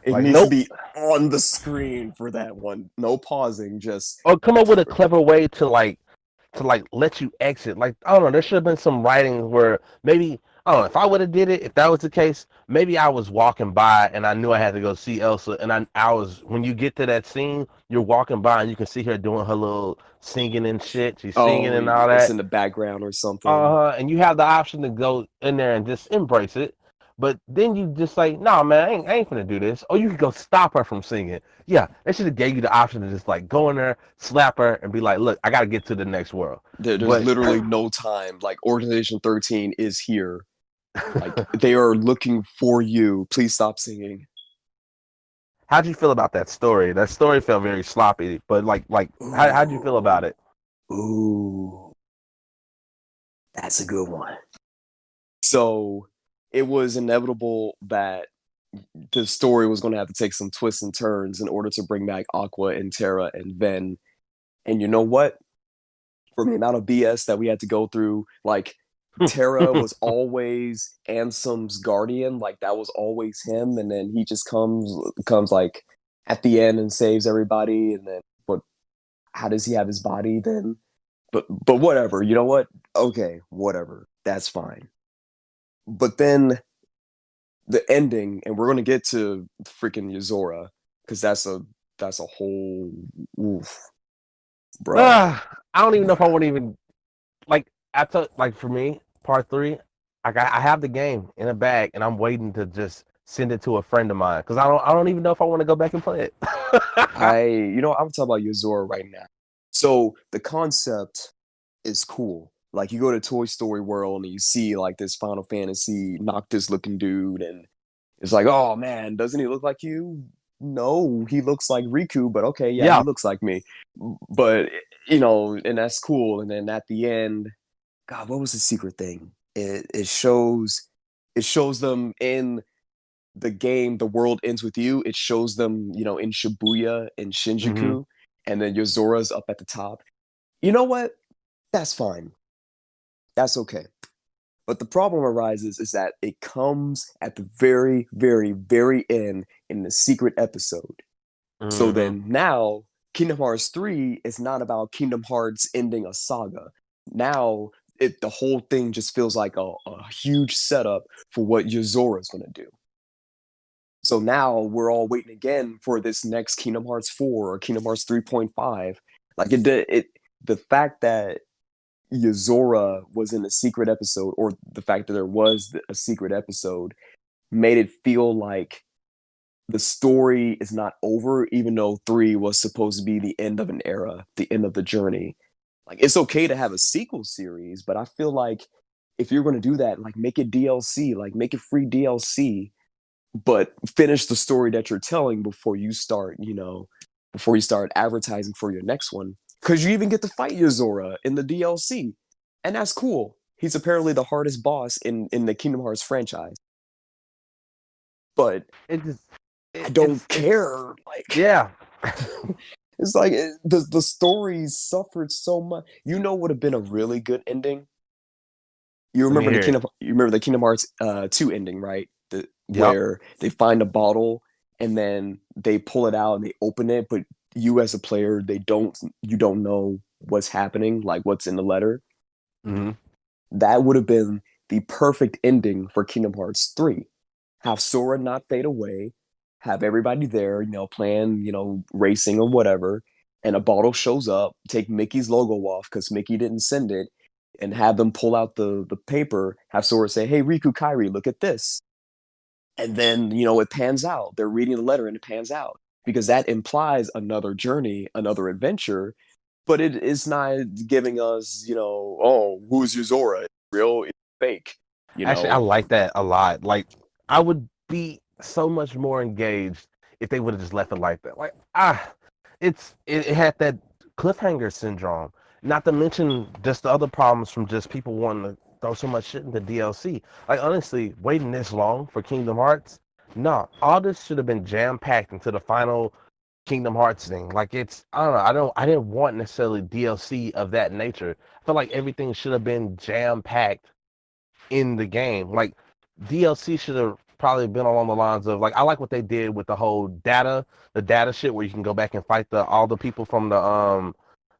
It like, needs to nope. be on the screen for that one. No pausing, just Or come up with a clever way to let you exit. Like I don't know, there should have been some writing where maybe I don't know if I would have did it, if that was the case, maybe I was walking by and I knew I had to go see Elsa and I was when you get to that scene, you're walking by and you can see her doing her little singing and shit. She's singing oh, and all it's that. in the background or something. And you have the option to go in there and just embrace it. But then you just like, nah, man, I ain't gonna do this. Or you could go stop her from singing. Yeah, they should have gave you the option to just like go in there, slap her, and be like, look, I gotta get to the next world. There's But literally no time. Like Organization 13 is here. Like they are looking for you. Please stop singing. how'd you feel about that story? That story felt very sloppy, but how'd you feel about Ooh, it? ooh, that's a good one. So it was inevitable that the story was going to have to take some twists and turns in order to bring back Aqua and Terra and Ven. And you know what? For the amount of BS that we had to go through, like Terra was always Ansem's guardian, like that was always him, and then he just comes like at the end and saves everybody, and then but how does he have his body then? But whatever, you know what? Okay, whatever, that's fine. But then the ending, and we're gonna get to freaking Yuzora because that's a whole oof, bruh. I don't even know if I want to even like. I thought like for me, part three, I have the game in a bag, and I'm waiting to just send it to a friend of mine because I don't even know if I want to go back and play it. I'm talking about Yuzora right now. So the concept is cool. Like you go to Toy Story World and you see like this Final Fantasy Noctis looking dude, and it's like, oh man, doesn't he look like you? No, he looks like Riku, but okay, yeah, he Yeah. looks like me. But and that's cool. And then at the end, God, what was the secret thing? It shows them in the game. The world ends with you. It shows them, in Shibuya and Hmm. Shinjuku, and then Yozora's up at the top. You know what? That's fine. That's okay. But the problem arises is that it comes at the very, very, very end in the secret episode. So Hmm. then now Kingdom Hearts 3 is not about Kingdom Hearts ending a saga. Now the whole thing just feels like a huge setup for what Yozora's gonna do. So now we're all waiting again for this next Kingdom Hearts 4 or Kingdom Hearts 3.5. Like the fact that Yozora was in a secret episode, or the fact that there was a secret episode, made it feel like the story is not over, even though 3 was supposed to be the end of an era, the end of the journey. Like it's okay to have a sequel series, but I feel like if you're going to do that, like make it DLC, like make it free DLC, but finish the story that you're telling before you start advertising for your next one. Because you even get to fight Yozora in the DLC, and that's cool. He's apparently the hardest boss in the Kingdom Hearts franchise, but It just I it's don't care. Like yeah. it's like the story suffered so much. You know, would have been a really good ending. Let me hear it. You remember the Kingdom Hearts 2 ending, right? Yep. Where they find a bottle and then they pull it out and they open it, but you as a player, you don't know what's happening, like what's in the letter. Hmm. That would have been the perfect ending for Kingdom Hearts 3. Have Sora not fade away, have everybody there, playing, racing or whatever, and a bottle shows up, take Mickey's logo off because Mickey didn't send it, and have them pull out the paper, have Sora say, hey, Riku Kairi, look at this. And then, it pans out. They're reading the letter and it pans out because that implies another journey, another adventure, but it is not giving us, oh, who's Yuzora? Real, it's fake, you Actually, I know. like that a lot. Like, I would be so much more engaged if they would have just left it like that. Like, it had that cliffhanger syndrome. Not to mention just the other problems from just people wanting to throw so much shit into DLC. Like, honestly, waiting this long for Kingdom Hearts, no, all this should have been jam packed into the final Kingdom Hearts thing. Like, I don't know, I didn't want necessarily DLC of that nature. I feel like everything should have been jam packed in the game. Like DLC should have probably been along the lines of like I like what they did with the data shit where you can go back and fight the all the people from the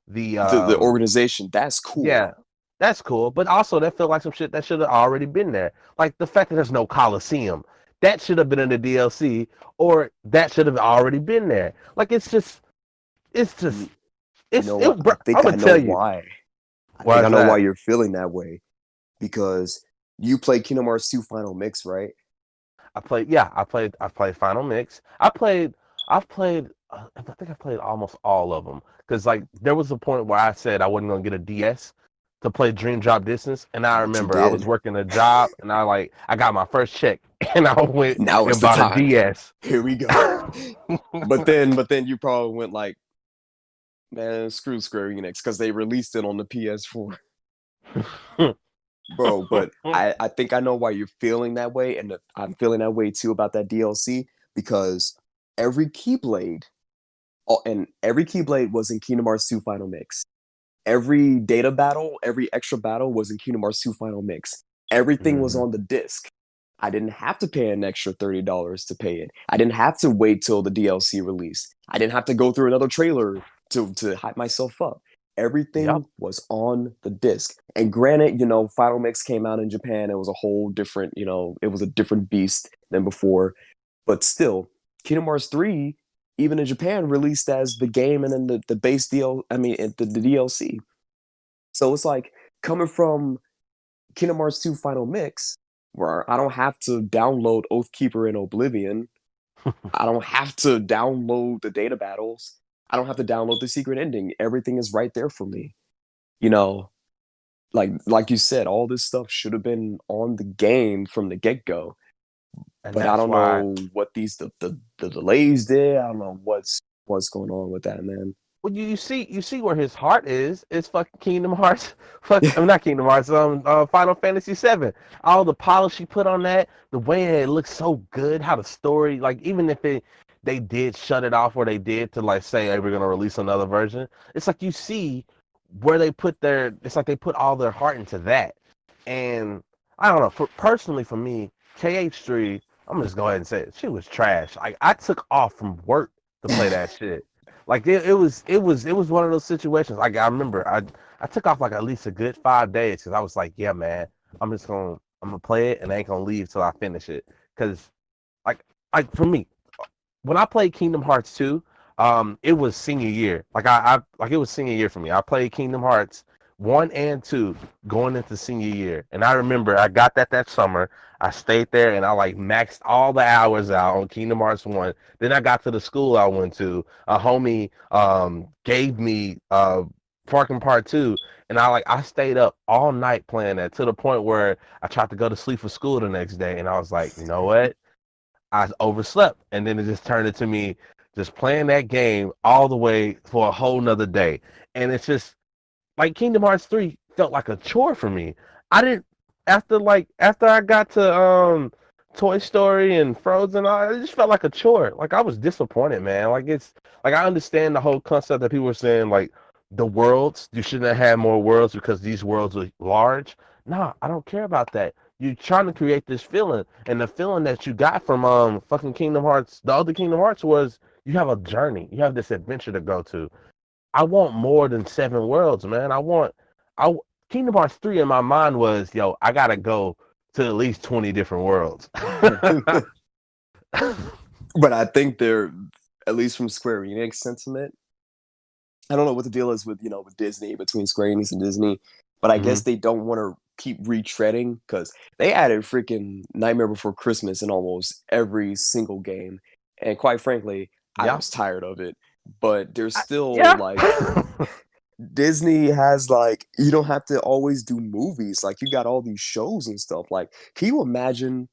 The organization, that's cool. yeah, that's cool. But also that felt like some shit that should have already been there. Like the fact that there's no Coliseum. That should have been in the DLC or that should have already been there. Like it's just You, you know it what? I I'm think gonna I know tell you. why. I Why think I is know why that? you're feeling that way because you played Kingdom Hearts 2 Final Mix, right? I played Final Mix. I've played I think I played almost all of them because like there was a point where I said I wasn't gonna get a DS to play Dream Drop Distance, and I But you remember I was did. working a job, and I got my first check, and I went Now it's and the bought a time. DS. Here we go. But then you probably went like, man, screw Square Enix because they released it on the PS4. Bro, but I think I know why you're feeling that way, and I'm feeling that way too about that DLC because every Keyblade, and every Keyblade was in Kingdom Hearts 2 Final Mix. Every data battle, every extra battle was in Kingdom Hearts 2 Final Mix. Everything was Mhm. on the disc. I didn't have to pay an extra $30 to pay it. I didn't have to wait till the DLC release. I didn't have to go through another trailer to hype myself up. Yep. Everything was on the disc. And granted, Final Mix came out in Japan. It was a whole different, it was a different beast than before. But still, Kingdom Hearts 3, even in Japan, released as the game and then the base the DLC. So it's like coming from Kingdom Hearts 2 Final Mix, where I don't have to download Oathkeeper and Oblivion. I don't have to download the data battles. I don't have to download the secret ending. Everything is right there for me. You know, like you said, all this stuff should have been on the game from the get-go. And But I that's don't why know what the delays did. I don't know what's going on with that, man. well, you see where his heart is. It's fucking Kingdom Hearts. I'm not Kingdom Hearts. Final Fantasy VII. All the polish he put on that, the way it looks so good. How the story, like even if they did shut it off, or they did to like say, hey, we're gonna release another version. It's like you see where they put their. It's like they put all their heart into that. And I don't know. Personally, for me, KH3. I'm just go ahead and say it. She was trash. Like I took off from work to play that shit. Like it was one of those situations. Like I remember I took off like at least a good 5 days because I was like, yeah, man, I'm gonna play it and I ain't gonna leave till I finish it. Cause like for me, when I played Kingdom Hearts 2, it was senior year. Like like it was senior year for me. I played Kingdom Hearts 1 and 2 going into senior year. And I remember I got that summer. I stayed there and I like maxed all the hours out on Kingdom Hearts 1. Then I got to the school I went to. A homie gave me Parking Part 2, and I stayed up all night playing that to the point where I tried to go to sleep for school the next day, and I was like, you know what? I overslept, and then it just turned into me just playing that game all the way for a whole nother day. And it's just like Kingdom Hearts 3 felt like a chore for me. I didn't after I got to Toy Story and Frozen, it just felt like a chore. Like I was disappointed, man. Like it's like I understand the whole concept that people were saying like the worlds, you shouldn't have had more worlds because these worlds are large. Nah, I don't care about that. You're trying to create this feeling, and the feeling that you got from fucking Kingdom Hearts, the other Kingdom Hearts was you have a journey, you have this adventure to go to. I want more than 7 worlds, man. I Kingdom Hearts 3 in my mind was, yo, I gotta go to at least 20 different worlds. But I think they're, at least from Square Enix sentiment, I don't know what the deal is with with Disney, between Square Enix and Disney, but I Hmm. guess they don't want to keep retreading because they added freaking Nightmare Before Christmas in almost every single game, and quite frankly, I Yeah. was tired of it. But there's still Yeah. like Disney has like you don't have to always do movies. Like you got all these shows and stuff. Like, can you imagine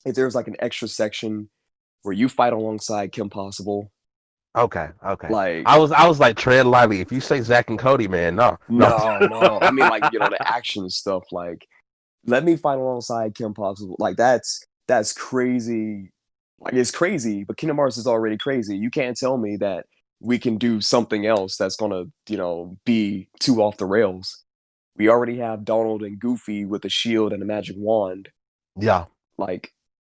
if there's like an extra section where you fight alongside Kim Possible? Okay. Okay. Like, I was like tread lightly. If you say Zach and Cody, man, no, no. no, no. I mean, like, the action stuff. Like, let me fight alongside Kim Possible. Like, that's crazy. Like, it's crazy, but Kingdom Hearts is already crazy. You can't tell me that we can do something else that's gonna, be too off the rails. We already have Donald and Goofy with a shield and a magic wand. Yeah. Like,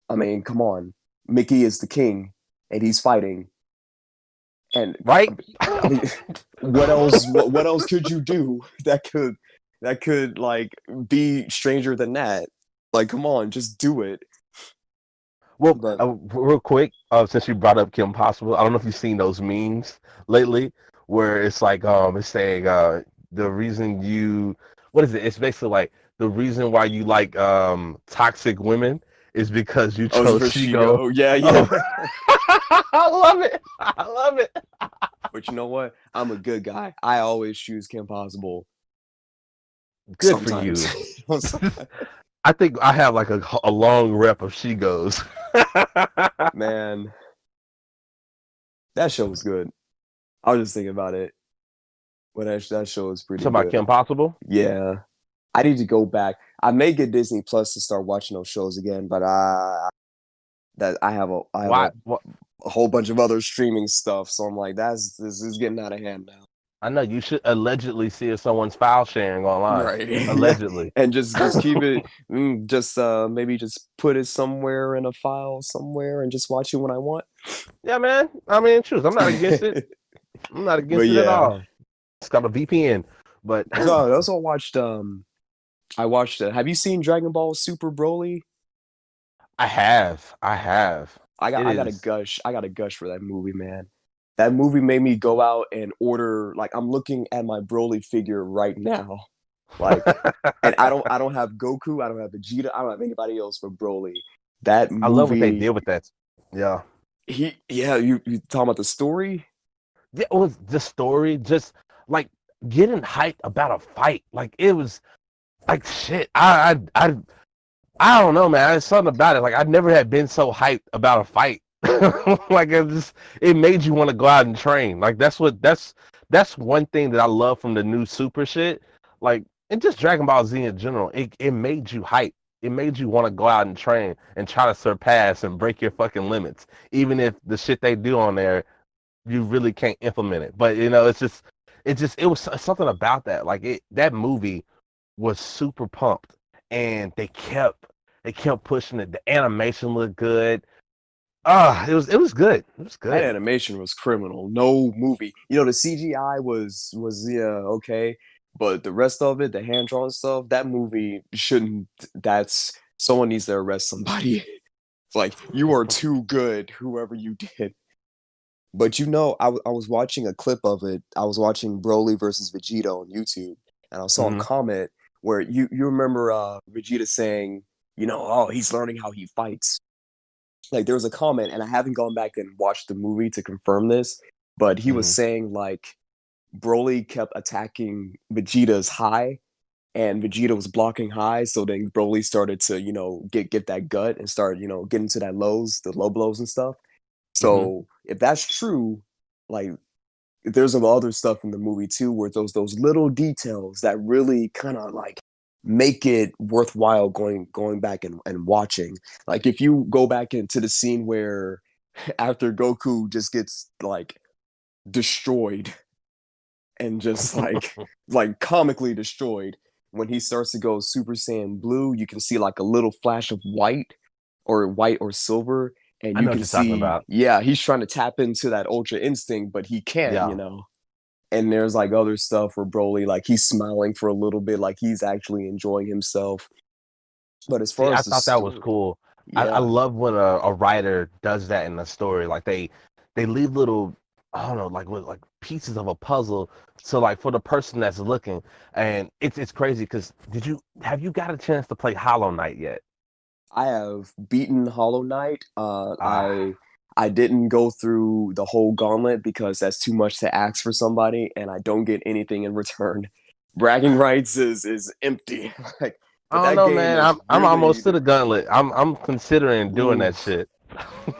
I mean, come on. Mickey is the king, and he's fighting. And Right. I mean, what else? What else could you do that could like be stranger than that? Like, come on, just do it. Well, But real quick, since you brought up Kim Possible, I don't know if you've seen those memes lately, where it's like it's saying the reason you what is it? It's basically like the reason why you like toxic women is because you oh, chose for Shigo. Shigo, yeah, Oh, yeah. I love it. I love it. But you know what? I'm a good guy. I always choose Kim Possible. Good for sometimes. you. I think I have like a long rep of She Goes. Man, that show was good. I was just thinking about it. But that show is pretty Talking about good. Kim Possible. Yeah, I need to go back. I may get Disney Plus to start watching those shows again, but I have Why? What? a whole bunch of other streaming stuff. So I'm like, this is getting out of hand now. I know you should allegedly see if someone's file sharing online. Right. Yeah. Allegedly. And just keep it just maybe just put it somewhere in a file somewhere and just watch it when I want. Yeah, man. I mean, shoot, I'm not against it. I'm not But against it at yeah. all. It's got a VPN, but So I also watched I watched have you seen Dragon Ball Super Broly? I have. I have. It I got a is. gush. I got a gush for that movie, man. That movie made me go out and order. Like I'm looking at my Broly figure right now. Like, and I don't have Goku. I don't have Vegeta. I don't have anybody else but Broly. That I love what they movie. did with that. Yeah. Yeah. You talking about the story? Yeah, it was the story, just like getting hyped about a fight. Like it was like shit. I don't know, man. There's something about it. Like I never had been so hyped about a fight. Like it made you want to go out and train. Like that's one thing that I love from the new Super shit. Like and just Dragon Ball Z in general. It made you hype. It made you want to go out and train and try to surpass and break your fucking limits. Even if the shit they do on there you really can't implement it. But you know, it was something about that. Like that movie was super pumped, and they kept pushing it. The animation looked good. It was good. It was That good. animation was criminal. No movie. You know, the CGI was yeah okay, but the rest of it, the hand drawn stuff, that movie shouldn't. That's someone needs to arrest somebody. It's like you are too good, whoever you did. But you know, I was watching a clip of it. I was watching Broly versus Vegeta on YouTube, and I saw a Hmm. comment where you remember Vegeta saying, you know, oh, he's learning how he fights. Like there was a comment, and I haven't gone back and watched the movie to confirm this, but he was Hmm. saying like Broly kept attacking Vegeta's high, and Vegeta was blocking high, so then Broly started to get that gut and start getting to that the low blows and stuff. Hmm. So if that's true, like there's some other stuff in the movie too, where those little details that really kind of like make it worthwhile going back and watching. Like if you go back into the scene where after Goku just gets like destroyed and just like comically destroyed, when he starts to go Super Saiyan Blue, you can see like a little flash of white or silver, and I you know what can you're talking see, about. yeah, he's trying to tap into that Ultra Instinct, but he can't, Yeah. And there's like other stuff where Broly, like he's smiling for a little bit, like he's actually enjoying himself. But as See, far I as the thought that was story, cool. I yeah, love when a writer does that in a story. Like they leave little I don't know, like with like pieces of a puzzle. So like for the person that's looking, and it's crazy because have you got a chance to play Hollow Knight yet? I have beaten Hollow Knight. Ah, I didn't go through the whole gauntlet because that's too much to ask for somebody, and I don't get anything in return. Bragging rights is empty. Like, I but don't that know, game man. is I'm really almost to the gauntlet. I'm considering doing ooh, that shit.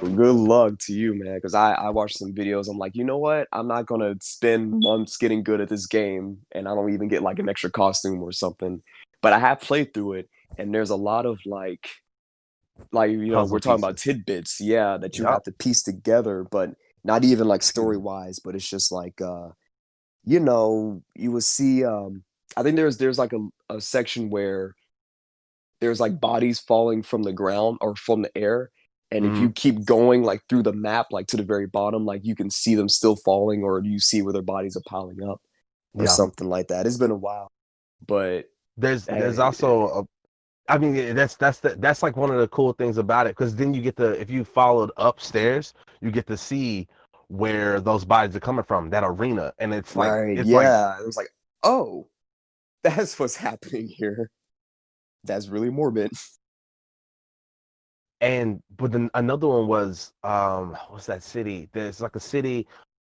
good luck to you, man. Because I watched some videos. I'm like, you know what? I'm not gonna spend months getting good at this game, and I don't even get like an extra costume or something. But I have played through it, and there's a lot of Puzzle we're talking about pieces. tidbits, yeah, that you have Yup. to piece together, but not even like Excuse story me. wise, but it's just like you will see I think there's like a section where there's like bodies falling from the ground or from the air, and if you Hmm. keep going like through the map like to the very bottom, like you can see them still falling, or you see where their bodies are piling up or Yeah. something like that. It's been a while, but There's hey, also I mean, that's like one of the cool things about it because then you get if you followed upstairs, you get to see where those bodies are coming from, that arena, and right, it's like, yeah, it was like, oh, that's what's happening here. That's really morbid. and but then another one was what's that city? There's like a city.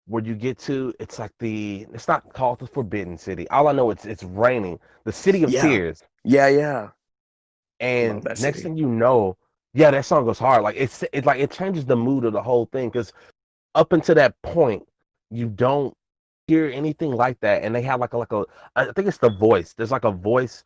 where you get to, it's like it's not called the Forbidden City. All I know, it's raining. The City of Yeah, Tears. yeah, yeah. Love And that next city. thing you know, yeah, that song goes hard. Like it's like it changes the mood of the whole thing because up until that point, you don't hear anything like that. And they have I think it's the voice. There's like a voice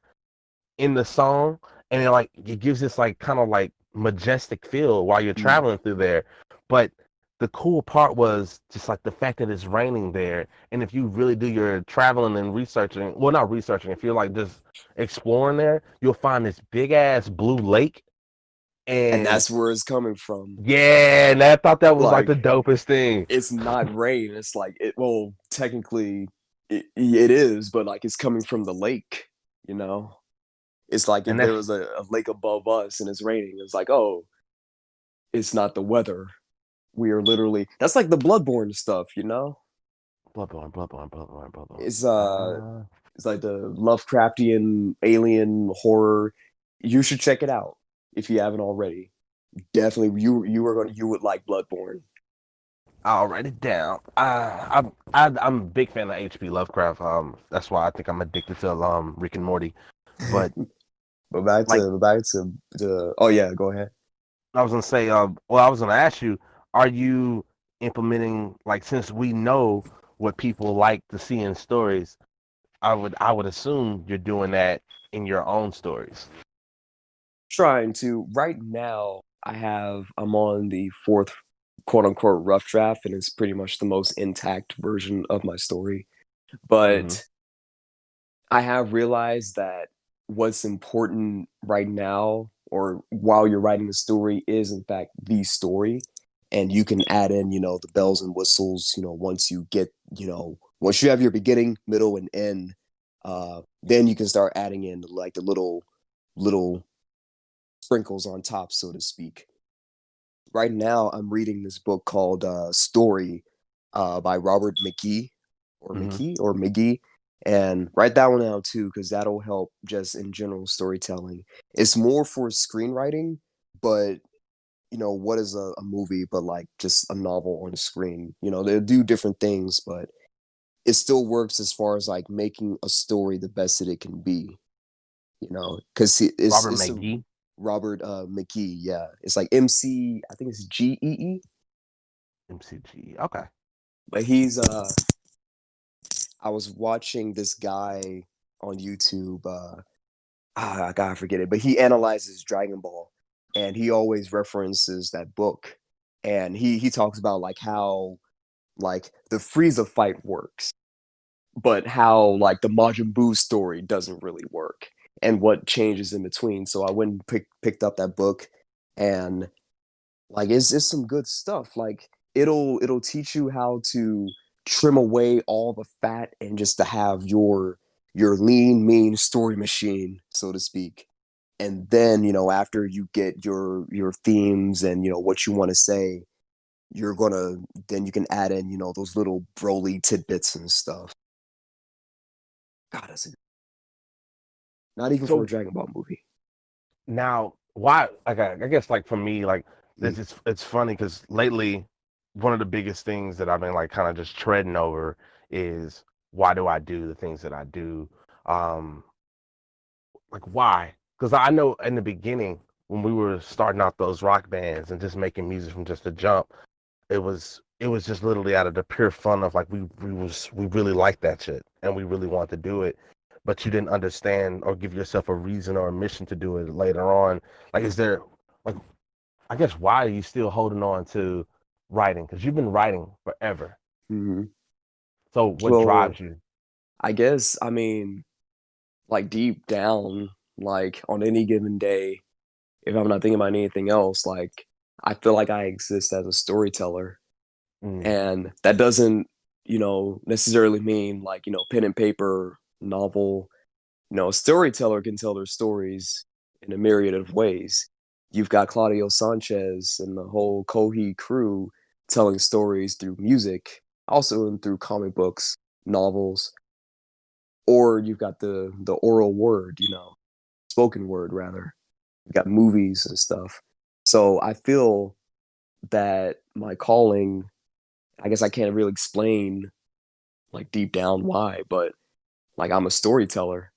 in the song, and it gives this like kind of like majestic feel while you're Mm. traveling through there. But the cool part was just like the fact that it's raining there, and if you really do your traveling and researching, well, not researching, if you're like just exploring there, you'll find this big ass blue lake. And And that's where it's coming from. yeah, and I thought that was like Like the dopest thing. it's not rain. It's like it. Well, technically, it is, but like it's coming from the lake. You know, it's like if And there that's was a lake above us and it's raining. It's like, oh, it's not the weather. We are literally. That's like the Bloodborne stuff. You know, Bloodborne, Bloodborne, Bloodborne, Bloodborne. it's it's like the Lovecraftian alien horror. You should check it out if you haven't already. Definitely, you would like Bloodborne. I'll write it down. I'm a big fan of H.P. Lovecraft. That's why I think I'm addicted to Rick and Morty. But like But back to the. Oh yeah, go ahead. I was gonna say, well, I was gonna ask you, are you implementing, like, since we know what people like to see in stories, I would assume you're doing that in your own stories. Trying to right now. I'm on the fourth quote unquote rough draft, and it's pretty much the most intact version of my story. Hmm. But I have realized that what's important right now, or while you're writing the story, is in fact the story. And you can add in, the bells and whistles, once you get, once you have your beginning, middle, and end, then you can start adding in like the little sprinkles on top, so to speak. Right now, I'm reading this book called Story by Robert McGee or Hmm. McGee. And write that one down too, because that'll help just in general storytelling. It's more for screenwriting, but what is a movie but like just a novel on the screen? They'll do different things, but it still works as far as like making a story the best that it can be. Because Robert it's a McGee. Robert McGee, yeah. It's like MC, I think it's Gee. MCG. Okay. But I was watching this guy on YouTube, I gotta forget it, but he analyzes Dragon Ball and he always references that book. And he talks about like how like the Frieza fight works, but how like the Majin Buu story doesn't really work and what changes in between. So I went and picked up that book, and like it's some good stuff. Like it'll teach you how to trim away all the fat and just to have your lean mean story machine, so to speak. And then, after you get your themes and what you want to say, you're gonna then you can add in, those little broly tidbits and stuff. God, that's not even for a So Dragon Ball movie. now, why? Like, I guess, like for me, like Mm. it's funny because lately, one of the biggest things that I've been like kind of just treading over is why do I do the things that I do? Um, like why? Because I know in the beginning when we were starting out those rock bands and just making music from just a jump, it was just literally out of the pure fun of like we really liked that shit and we really wanted to do it, but you didn't understand or give yourself a reason or a mission to do it later on. Like, is there, like, I guess, why are you still holding on to writing? Because you've been writing forever. Hmm. So what Well, drives you? I guess I mean, like deep down, like on any given day, if I'm not thinking about anything else, like I feel like I exist as a storyteller. Mm, And that doesn't, necessarily mean like, pen and paper novel. A storyteller can tell their stories in a myriad of ways. You've got Claudio Sanchez and the whole Kohi crew telling stories through music, also through comic books, novels, or you've got the oral word, spoken word rather. You've got movies and stuff. So I feel that my calling I guess I can't really explain like deep down why, but like I'm a storyteller,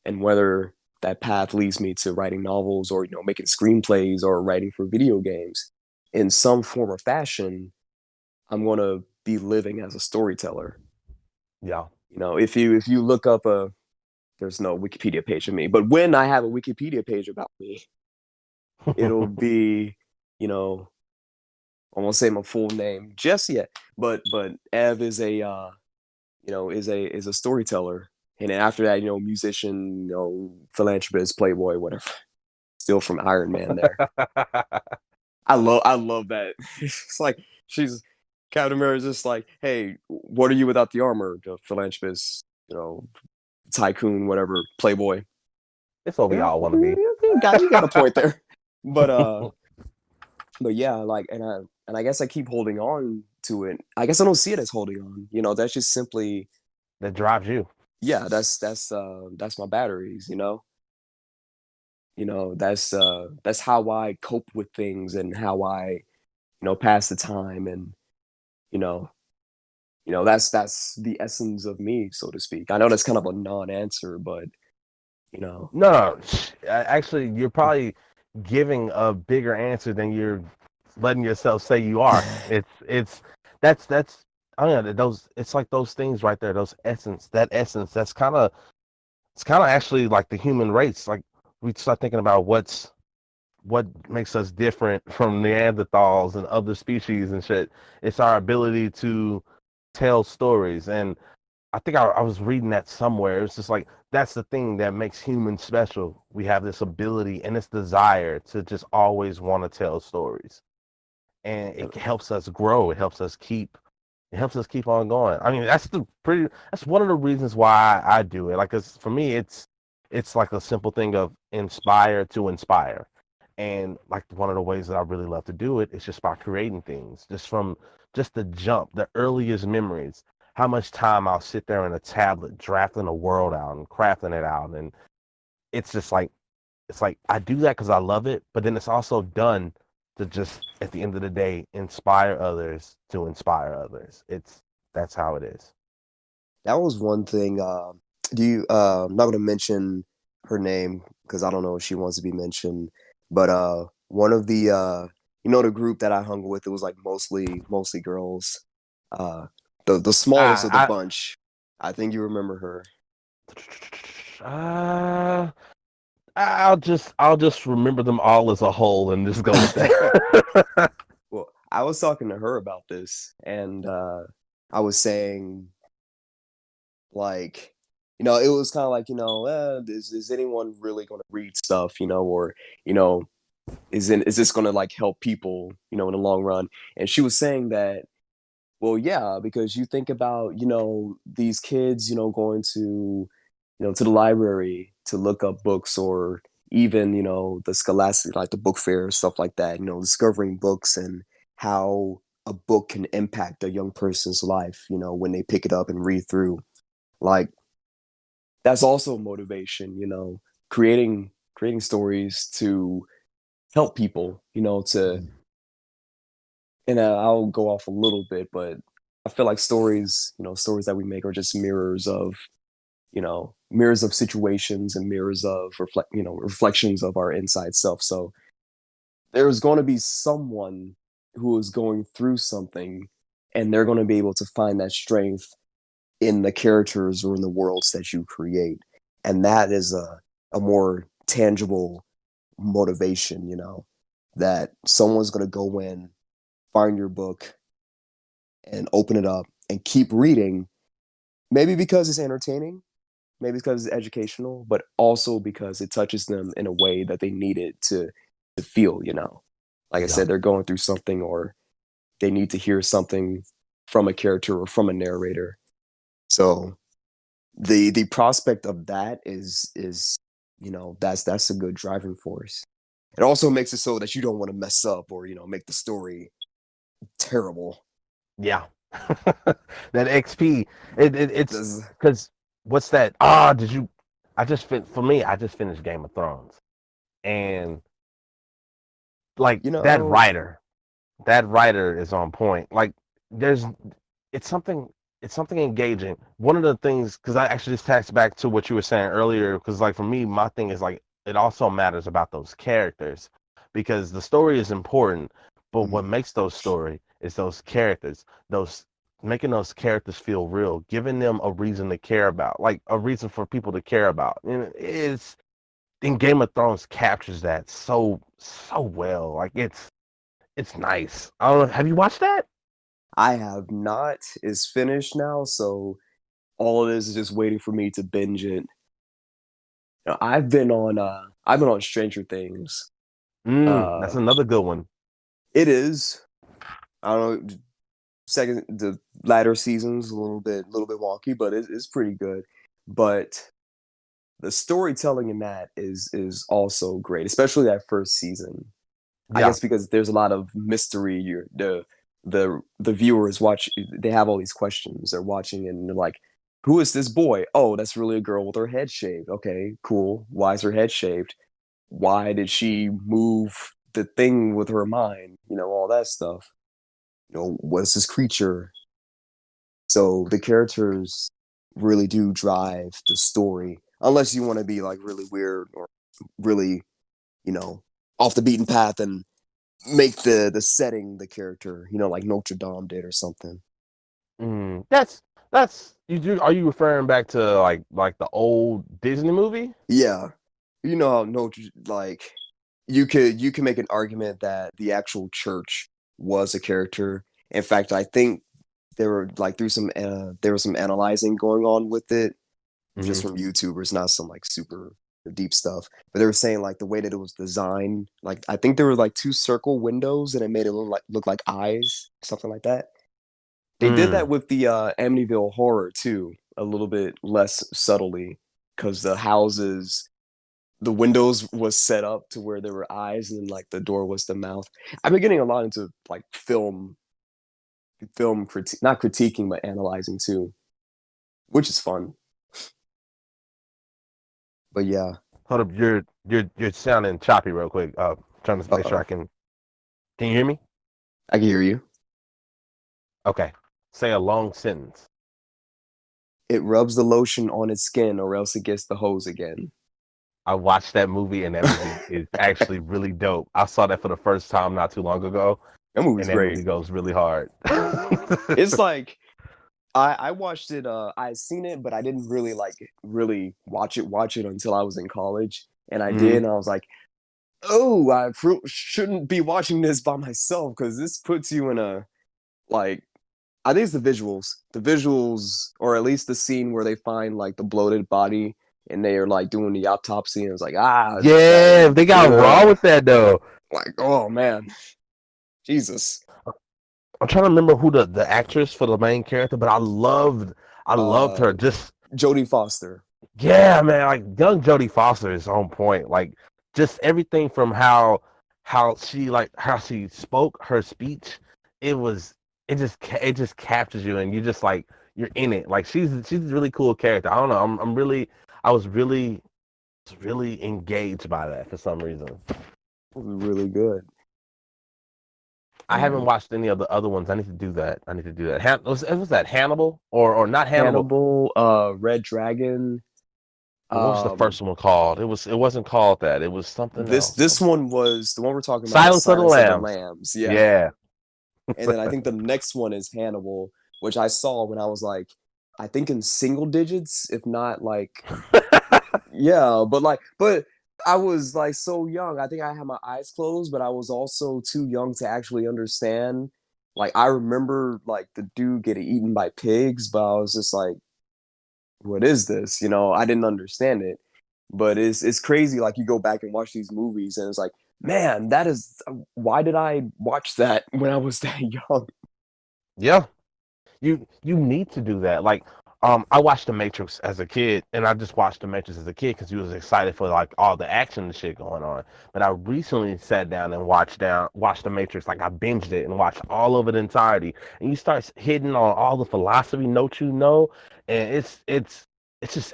and whether that path leads me to writing novels or making screenplays or writing for video games, in some form or fashion, I'm going to be living as a storyteller. Yeah. If you look up a there's no Wikipedia page of me, but when I have a Wikipedia page about me, it'll be, you know, I won't say my full name just yet, but Ev is a storyteller, and then after that, musician, philanthropist, playboy, whatever. Still from Iron Man there. I love that. It's like she's Captain America's just like, hey, what are you without the armor? The philanthropist, tycoon, whatever, playboy. It's what we Yeah, all want to be. you got a point there. But yeah, like, and I guess I keep holding on to it. I guess I don't see it as holding on. That's just simply, That drives you. yeah, that's my batteries. That's how I cope with things and how I pass the time, and you know that's the essence of me, so to speak. I know that's kind of a non-answer, but you know No, no. Actually, you're probably giving a bigger answer than you're letting yourself say you are. It's that's I don't know those. It's like those things right there. Those essence. That essence. It's kind of actually like the human race. Like we start thinking about what makes us different from Neanderthals and other species and shit. It's our ability to tell stories. And I think I was reading that somewhere. It's just like that's the thing that makes humans special. We have this ability and this desire to just always want to tell stories, and it helps us grow. It helps us keep on going. I mean, that's one of the reasons why I do it. Like, 'cause for me, it's like a simple thing of inspire to inspire, and like one of the ways that I really love to do it is just by creating things, just from just the jump, the earliest memories. How much time I'll sit there in a tablet drafting a world out and crafting it out, and it's just like I do that because I love it, but then it's also done to just at the end of the day inspire others to inspire others. That's how it is. that was one thing. Do you? I'm not going to mention her name because I don't know if she wants to be mentioned. But one of the the group that I hung with, it was like mostly girls. Uh, the smallest of the Ah, bunch. I think you remember her. I I'll just remember them all as a whole and just go with that. Well, I was talking to her about this, and I was saying, like, it was kind of like, is anyone really going to read stuff, or you know, is this going to like help people, in the long run? And she was saying that, well, yeah, because you think about, these kids, going to the library to look up books, or even, the scholastic, like the book fair, stuff like that, discovering books and how a book can impact a young person's life, when they pick it up and read through. Like, that's also motivation, creating stories to help people, to and I'll go off a little bit, but I feel like stories that we make are just mirrors of situations, and mirrors of reflections of our inside self. So there's going to be someone who is going through something, and they're going to be able to find that strength in the characters or in the worlds that you create. And that is a more tangible motivation, that someone's going to go in, find your book, and open it up and keep reading, maybe because it's entertaining, maybe because it's educational, but also because it touches them in a way that they need it to feel, Like I Yeah. said, they're going through something, or they need to hear something from a character or from a narrator. So the prospect of that is that's a good driving force. It also makes it so that you don't want to mess up, or make the story terrible. Yeah. That XP. It's Does because what's that? Ah, did you? For me. I just finished Game of Thrones, and like you know that writer is on point. Like there's it's something engaging. One of the things, because I actually just taxed back to what you were saying earlier, because like for me, my thing is like it also matters about those characters, because the story is important, but what Mhm. makes those story is those characters, those making those characters feel real, giving them a reason to care about, like a reason for people to care about. And it's in Game of Thrones captures that so well. Like it's nice. I don't know. Have you watched that? I have not. It's finished now, so all it is just waiting for me to binge it. I've been on Stranger Things. That's Uh another good one. it is. I don't know, second the latter seasons a little bit wonky, but it's pretty good. But the storytelling in that is also great, especially that first season. I Yeah. guess because there's a lot of mystery. The viewers watch. They have all these questions. They're watching and they're like, "Who is this boy? Oh, that's really a girl with her head shaved. Okay, cool. Why is her head shaved? Why did she move the thing with her mind? You know, all that stuff. You know, what's this creature?" So the characters really do drive the story, unless you want to be like really weird or really, you know, off the beaten path and make the setting the character, you know, like Notre Dame did or something. That's you do. Are you referring back to like the old Disney movie? Yeah, you know how Notre like you can make an argument that the actual church was a character. In fact, I think there was some analyzing going on with it just Hmm. from YouTubers, not some like super deep stuff. But they were saying like the way that it was designed, like I think there were like two circle windows and it made it look like eyes, something like that. They did Mm. that with the Amityville Horror too, a little bit less subtly, because the windows was set up to where there were eyes, and then like the door was the mouth. I've been getting a lot into like not critiquing, but analyzing too, which is fun. But yeah, Hold up, you're sounding choppy real quick. Trying to make sure I uh-oh, can. Can you hear me? I can hear you. Okay. Say a long sentence. It rubs the lotion on its skin, or else it gets the hose again. I watched that movie, and that movie is actually really dope. I saw that for the first time not too long ago, That movie's and that great. movie goes really hard. It's like I watched it. I seen it, but I didn't really really watch it until I was in college, and I did, Hmm. and I was like, oh, shouldn't be watching this by myself because this puts you in a like. I think it's the visuals, or at least the scene where they find like the bloated body and they are like doing the autopsy, and it's like that Yeah, they got raw with that though. like oh man, Jesus. I'm trying to remember who the actress for the main character, but I loved Uh, her. Just Jodie Foster. yeah, man, like young Jodie Foster is on point. Like just everything from how she spoke her speech, it was it just captures you and you just like you're in it. Like she's a really cool character. I don't know. I was really engaged by that for some reason. Really good. I haven't Man. watched any of the other ones. I need to do that. I need to do that. Was that Hannibal or not Hannibal? Hannibal, Red Dragon. What was the Um, first one called? It wasn't called that. It was something else. this one was the one we're talking about was Silence of the Silence of the Lambs. Lambs. Yeah. Yeah. And then I think the next one is Hannibal, which I saw when I was like, I think in single digits, if not like, yeah, but I was like so young. I think I had my eyes closed, but I was also too young to actually understand. Like, I remember like the dude getting eaten by pigs, but I was just like, what is this? You know, I didn't understand it. But it's crazy. Like, you go back and watch these movies, and it's like, man, that is why did I watch that when I was that young? Yeah. You need to do that. Like, I watched The Matrix as a kid, and I just watched The Matrix as a kid because you was excited for like all the action and shit going on. But I recently sat down and watched The Matrix. Like I binged it and watched all of it entirety. And you start hitting on all the philosophy notes, and it's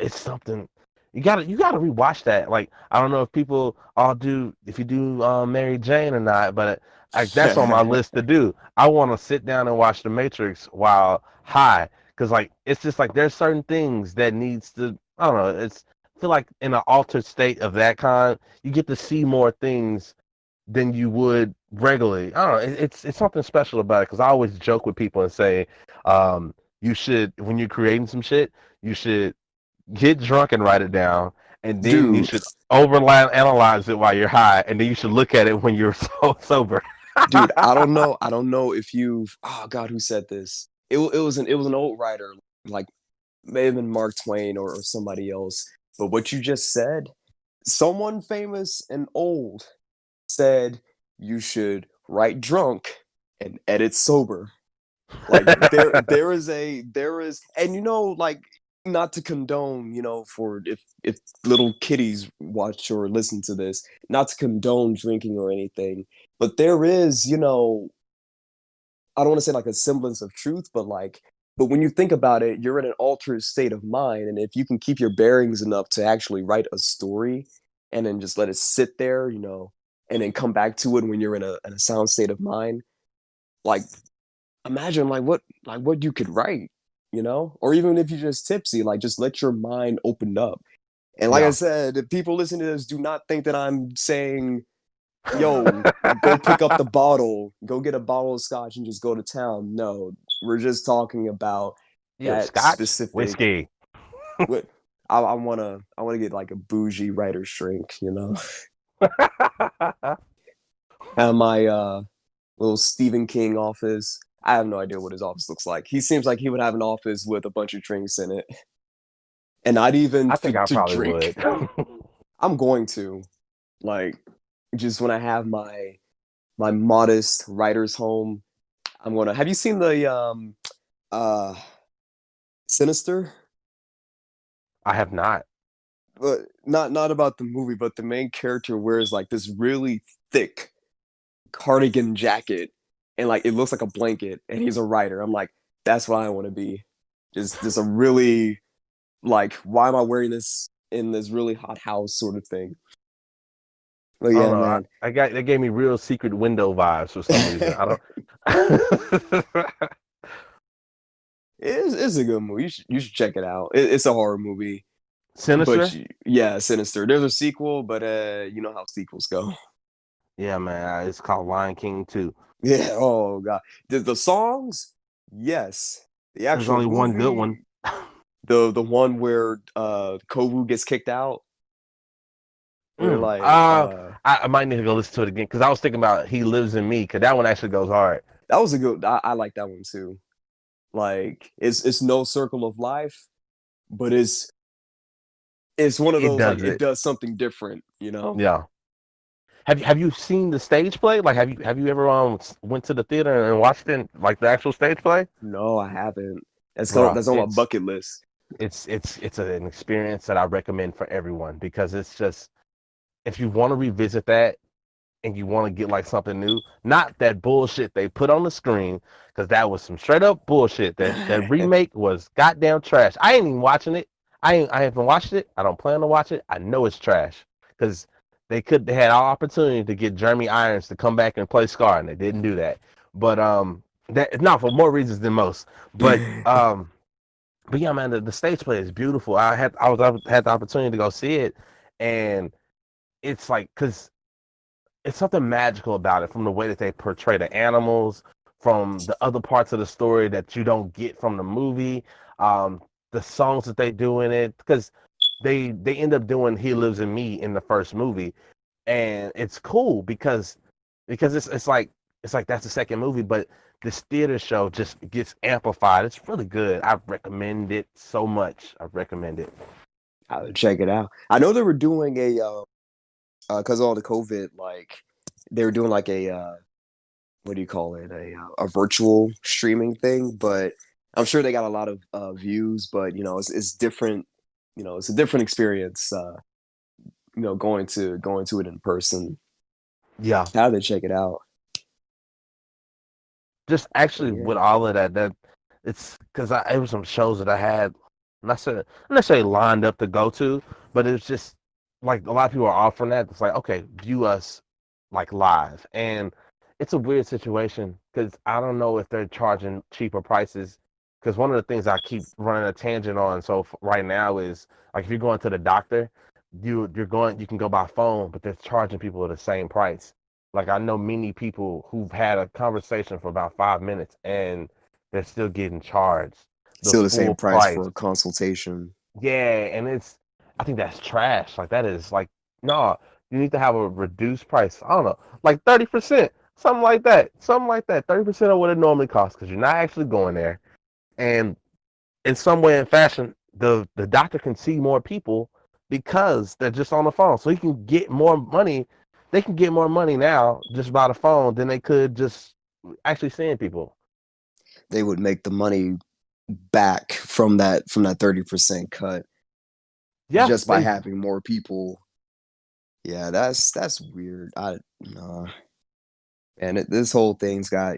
something. you gotta rewatch that. Like, I don't know if people all do, if you do Mary Jane or not, but that's on my list to do. I want to sit down and watch The Matrix while high, because like it's just like there's certain things that needs to. I don't know. I feel like in an altered state of that kind, you get to see more things than you would regularly. I don't know. It's something special about it, because I always joke with people and say, you should, when you're creating some shit, you should get drunk and write it down, and then you Dude, should overline analyze it while you're high, and then you should look at it when you're sober. dude, I don't know if you've. Oh God, who said this? It was an old writer, like may have been Mark Twain or somebody else. But what you just said, someone famous and old said you should write drunk and edit sober. Like there is, and like, not to condone, for if little kiddies watch or listen to this, not to condone drinking or anything, but there is, I don't want to say like a semblance of truth, but when you think about it, you're in an altered state of mind, and if you can keep your bearings enough to actually write a story and then just let it sit there, and then come back to it when you're in a sound state of mind, like, imagine like what you could write, or even if you're just tipsy, like, just let your mind open up. And like I Yeah. said, if people listen to this, do not think that I'm saying, yo, go pick up the bottle, go get a bottle of scotch and just go to town. No, we're just talking about Yo, that scotch, specific. whiskey. What I wanna get like a bougie writer's drink, Have my little Stephen King office. I have no idea what his office looks like. He seems like he would have an office with a bunch of drinks in it, and not even I think I to probably drink. would. I'm going to, like, just when I have my modest writer's home. I'm gonna. Have you seen the uh Sinister? I have not. But not about the movie, but the main character wears like this really thick cardigan jacket, and like it looks like a blanket, and he's a writer. I'm like, that's what I want to be. Just a really, like, why am I wearing this in this really hot house sort of thing. But I don't yeah, know. man. I got they gave me real Secret Window vibes for some reason. I don't. It's a good movie. You should check it out. It's a horror movie, but Sinister. yeah, Sinister. There's a sequel, but you know how sequels go. Yeah, man. It's called Lion King 2. Yeah. Oh God. The songs, yes. The There's actual only one good one. movie, the one where Kovu gets kicked out. Where Mm. like I might need to go listen to it again, because I was thinking about He Lives in Me, because that one actually goes hard. that was a good. I like that one too. Like, it's no circle of life, but it's one of It those, like, does it it. does something different. Yeah. Have you seen the stage play? Like, have you ever went to the theater and watched it, like the actual stage play? No, I haven't. Bro, That's on my bucket list. it's an experience that I recommend for everyone, because it's just, if you want to revisit that and you want to get like something new, not that bullshit they put on the screen, because that was some straight up bullshit. That remake was goddamn trash. I ain't even watching it. I haven't watched it. I don't plan to watch it. I know it's trash, because they had all opportunity to get Jeremy Irons to come back and play Scar, and they didn't do that. But that, not for more reasons than most. But yeah, man, the stage play is beautiful. I had the opportunity to go see it, and it's like, because it's something magical about it, from the way that they portray the animals, from the other parts of the story that you don't get from the movie, the songs that they do in it, because they end up doing He Lives in Me in the first movie, and it's cool because it's like that's the second movie, but this theater show just gets amplified. It's really good. I recommend it so much. I recommend it. I'll check it out. I know they were doing a because of all the COVID, like, they were doing like a what do you call it, a virtual streaming thing, but I'm sure they got a lot of views, but it's different. It's a different experience. Going to it in person. Yeah, How to check it out. just But actually yeah. with all of that, it's because it was some shows that I had. not necessarily lined up to go to, but it's just like a lot of people are offering that. It's like, okay, view us like live, and it's a weird situation because I don't know if they're charging cheaper prices. Because one of the things I keep running a tangent on, so right now is like if you're going to the doctor, you can go by phone, but they're charging people the same price. Like I know many people who've had a conversation for about 5 minutes and they're still getting charged the Still the same full price price. for a consultation. Yeah, and I think that's trash. Like that is like no, you need to have a reduced price. I don't know, like 30%, something like that, 30% of what it normally costs because you're not actually going there, and in some way and fashion, the doctor can see more people because they're just on the phone, so he can get more money. They can get more money now just by the phone than they could just actually seeing people. They would make the money back from that 30% cut Yeah, just by having more people. Yeah, that's weird. I nah. And this whole thing's got,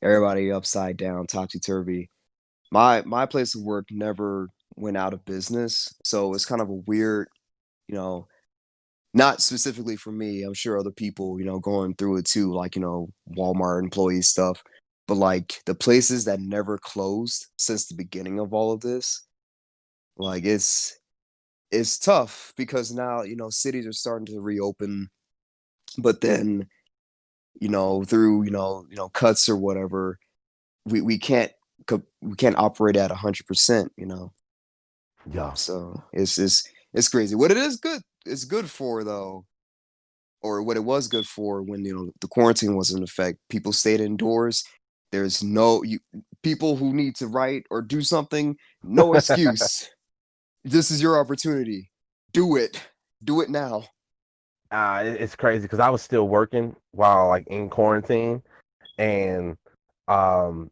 everybody upside down, topsy turvy. My place of work never went out of business, so it's kind of a weird, you know, not specifically for me. I'm sure other people, going through it too, like, Walmart employee stuff. But like the places that never closed since the beginning of all of this, like it's tough because now, cities are starting to reopen, but then, through, cuts or whatever, we can't we can't operate at 100%. yeah. So it's crazy. What it is good it's good for though, or what it was good for when the quarantine was in effect. People stayed indoors. There's no you people who need to write or do something. No excuse. This is your opportunity. Do it. Do it now. It's crazy because I was still working while like in quarantine, and um,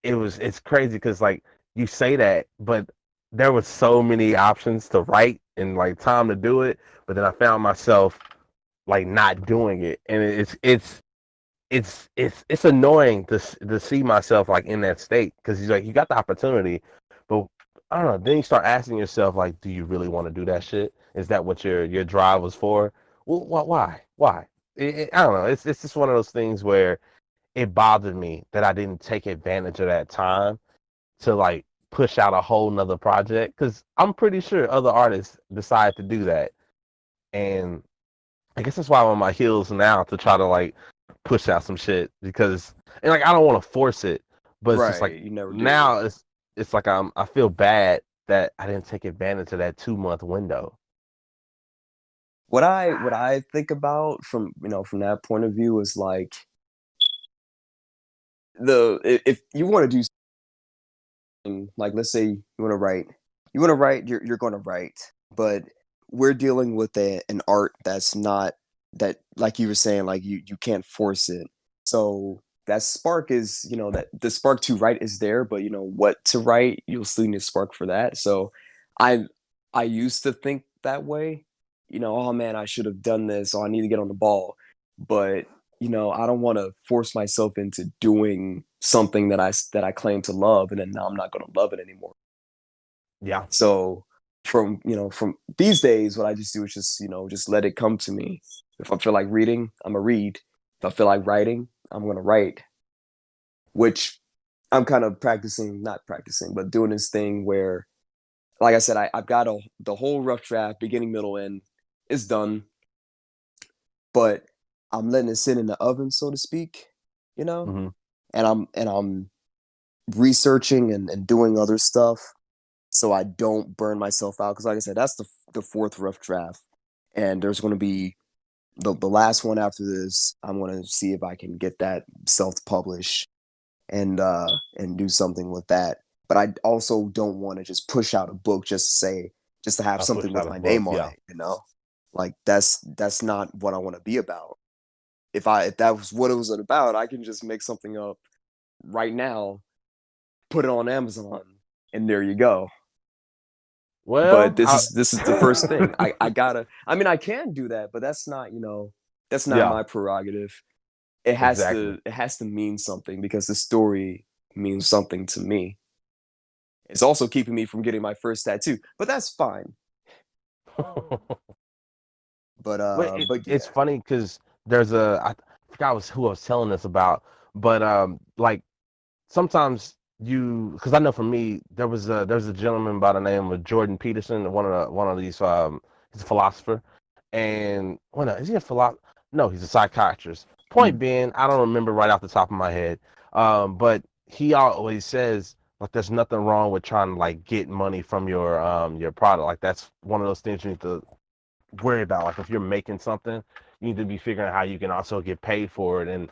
it's crazy because like you say that, but there was so many options to write and like time to do it, but then I found myself like not doing it, and it's annoying to see myself like in that state because he's like you got the opportunity, but I don't know. Then you start asking yourself like, do you really want to do that shit? Is that what your drive was for? Well, why? I don't know. It's just one of those things where it bothered me that I didn't take advantage of that time to like push out a whole nother project because I'm pretty sure other artists decide to do that, and I guess that's why I'm on my heels now to try to like push out some shit because and like I don't want to force it, but it's just like Right. You never do. now it's like I feel bad that I didn't take advantage of that 2 month window. What I think about from that point of view is like if you want to do something, like let's say you want to write, you're going to write, but we're dealing with an art that's not that, like you were saying, like you can't force it. So that spark is, that the spark to write is there, but what to write, you'll still need a spark for that. So I I used to think that way, oh man, I should have done this, or I need to get on the ball. But I don't want to force myself into doing something that I claim to love, and then now I'm not going to love it anymore. Yeah, So from these days, what I just do is just let it come to me. If I feel like reading, I'm gonna read. If I feel like writing, I'm gonna write. Which I'm kind of practicing, not practicing, but doing this thing where, like I said, I've got the whole rough draft, beginning, middle, end, is done, but I'm letting it sit in the oven, so to speak, you know, hmm and I'm researching and doing other stuff so I don't burn myself out. Because like I said, that's the fourth rough draft, and there's going to be the last one after this. I'm going to see if I can get that self published and do something with that. But I also don't want to just push out a book just to have I something pushed with out a my book. name on Yeah, it. Like that's not what I want to be about. If that was what it was about, I can just make something up right now, put it on Amazon, and there you go. But well, this is the first thing. I gotta. I mean, I can do that, but that's not yeah, my prerogative. It has exactly. to it has to mean something because the story means something to me. It's also keeping me from getting my first tattoo, but that's fine. Well, But it's yeah. funny because there's I forgot who I was telling this about, but like sometimes because I know for me there's a gentleman by the name of Jordan Peterson, one of these he's a philosopher, and well, no, is he a philosopher? No, he's a psychiatrist. Point Mm, being, I don't remember right off the top of my head, but he always says like there's nothing wrong with trying to like get money from your product. Like that's one of those things you need to worry about. Like if you're making something, you need to be figuring out how you can also get paid for it. And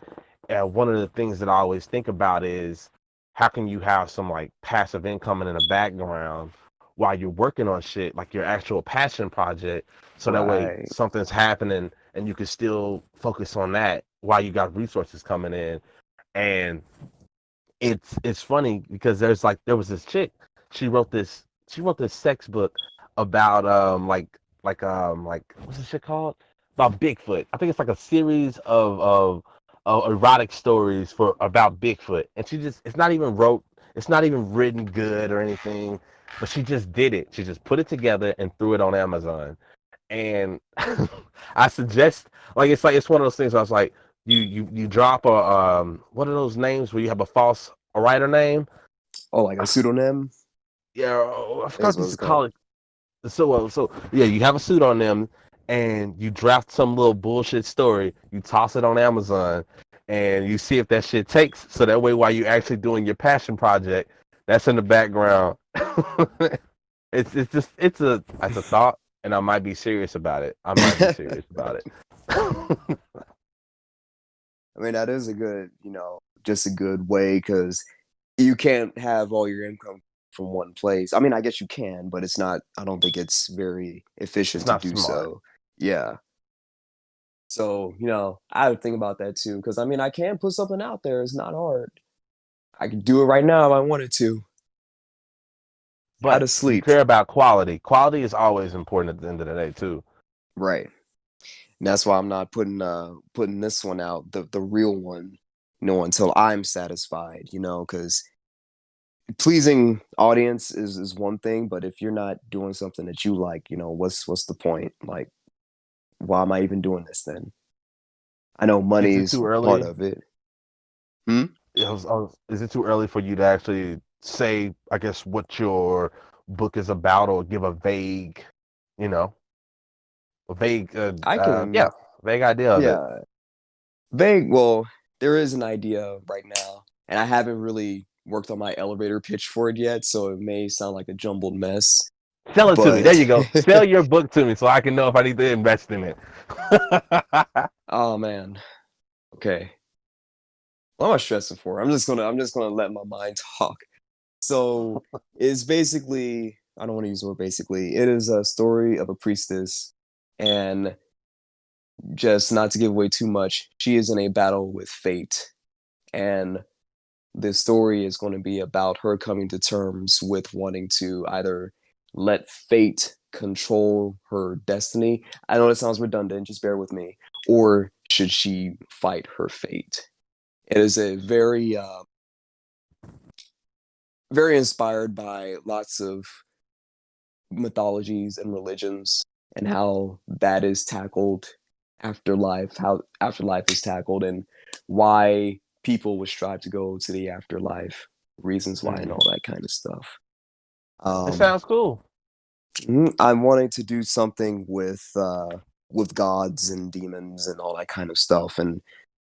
one of the things that I always think about is how can you have some like passive income in the background while you're working on shit like your actual passion project, so that way right. something's happening and you can still focus on that while you got resources coming in. And it's funny because there was this chick, she wrote this sex book about like what's this shit called, about Bigfoot. I think it's like a series of erotic stories for about Bigfoot, and she just it's not even written good or anything, but she just did it. She just put it together and threw it on Amazon. And I suggest, like it's one of those things where I was like, you drop a what are those names where you have a false writer name? Oh, like a pseudonym Yeah, I forgot is what they what used it's to call called. it. So yeah, you have a suit on them, and you draft some little bullshit story. You toss it on Amazon, and you see if that shit takes. So that way, while you actually doing your passion project, that's in the background. It's just it's a thought, and I might be serious about it. I might be serious about it. I mean, that is a good, just a good way because you can't have all your income from one place. I mean, I guess you can, but it's not, I don't think it's very It's efficient to not do smart. so. Yeah. So, I would think about that too because I mean, I can put something out there. It's not hard. I could do it right now if I wanted to. How But to you sleep. care about quality. Quality is always important at the end of the day too. Right. And that's why I'm not putting this one out, the real one, until I'm satisfied, because pleasing audience is one thing, but if you're not doing something that you like, what's the point? Like, why am I even doing this then? I know Is it money's too part early? of it. Hmm? Is it too early for you to actually say, I guess, what your book is about, or give a vague, you know, a vague, I yeah, can, vague idea of it? yeah, vague. Well, there is an idea right now, and I haven't really worked on my elevator pitch for it yet, so it may sound like a jumbled mess. Sell it to me. There But you go. Sell your book to me so I can know if I need to invest in it. oh man, okay. What am I stressing for? I'm just gonna let my mind talk. So it's basically, I don't want to use the word basically. It is a story of a priestess, and just not to give away too much, she is in a battle with fate. And this story is going to be about her coming to terms with wanting to either let fate control her destiny. I know it sounds redundant, just bear with me. Or should she fight her fate? It is a very inspired by lots of mythologies and religions and how that is tackled afterlife, how afterlife is tackled, and why people would strive to go to the afterlife, reasons why, and Mm. all that kind of stuff. It Um, sounds cool. I'm wanting to do something with gods and demons and all that kind of stuff, and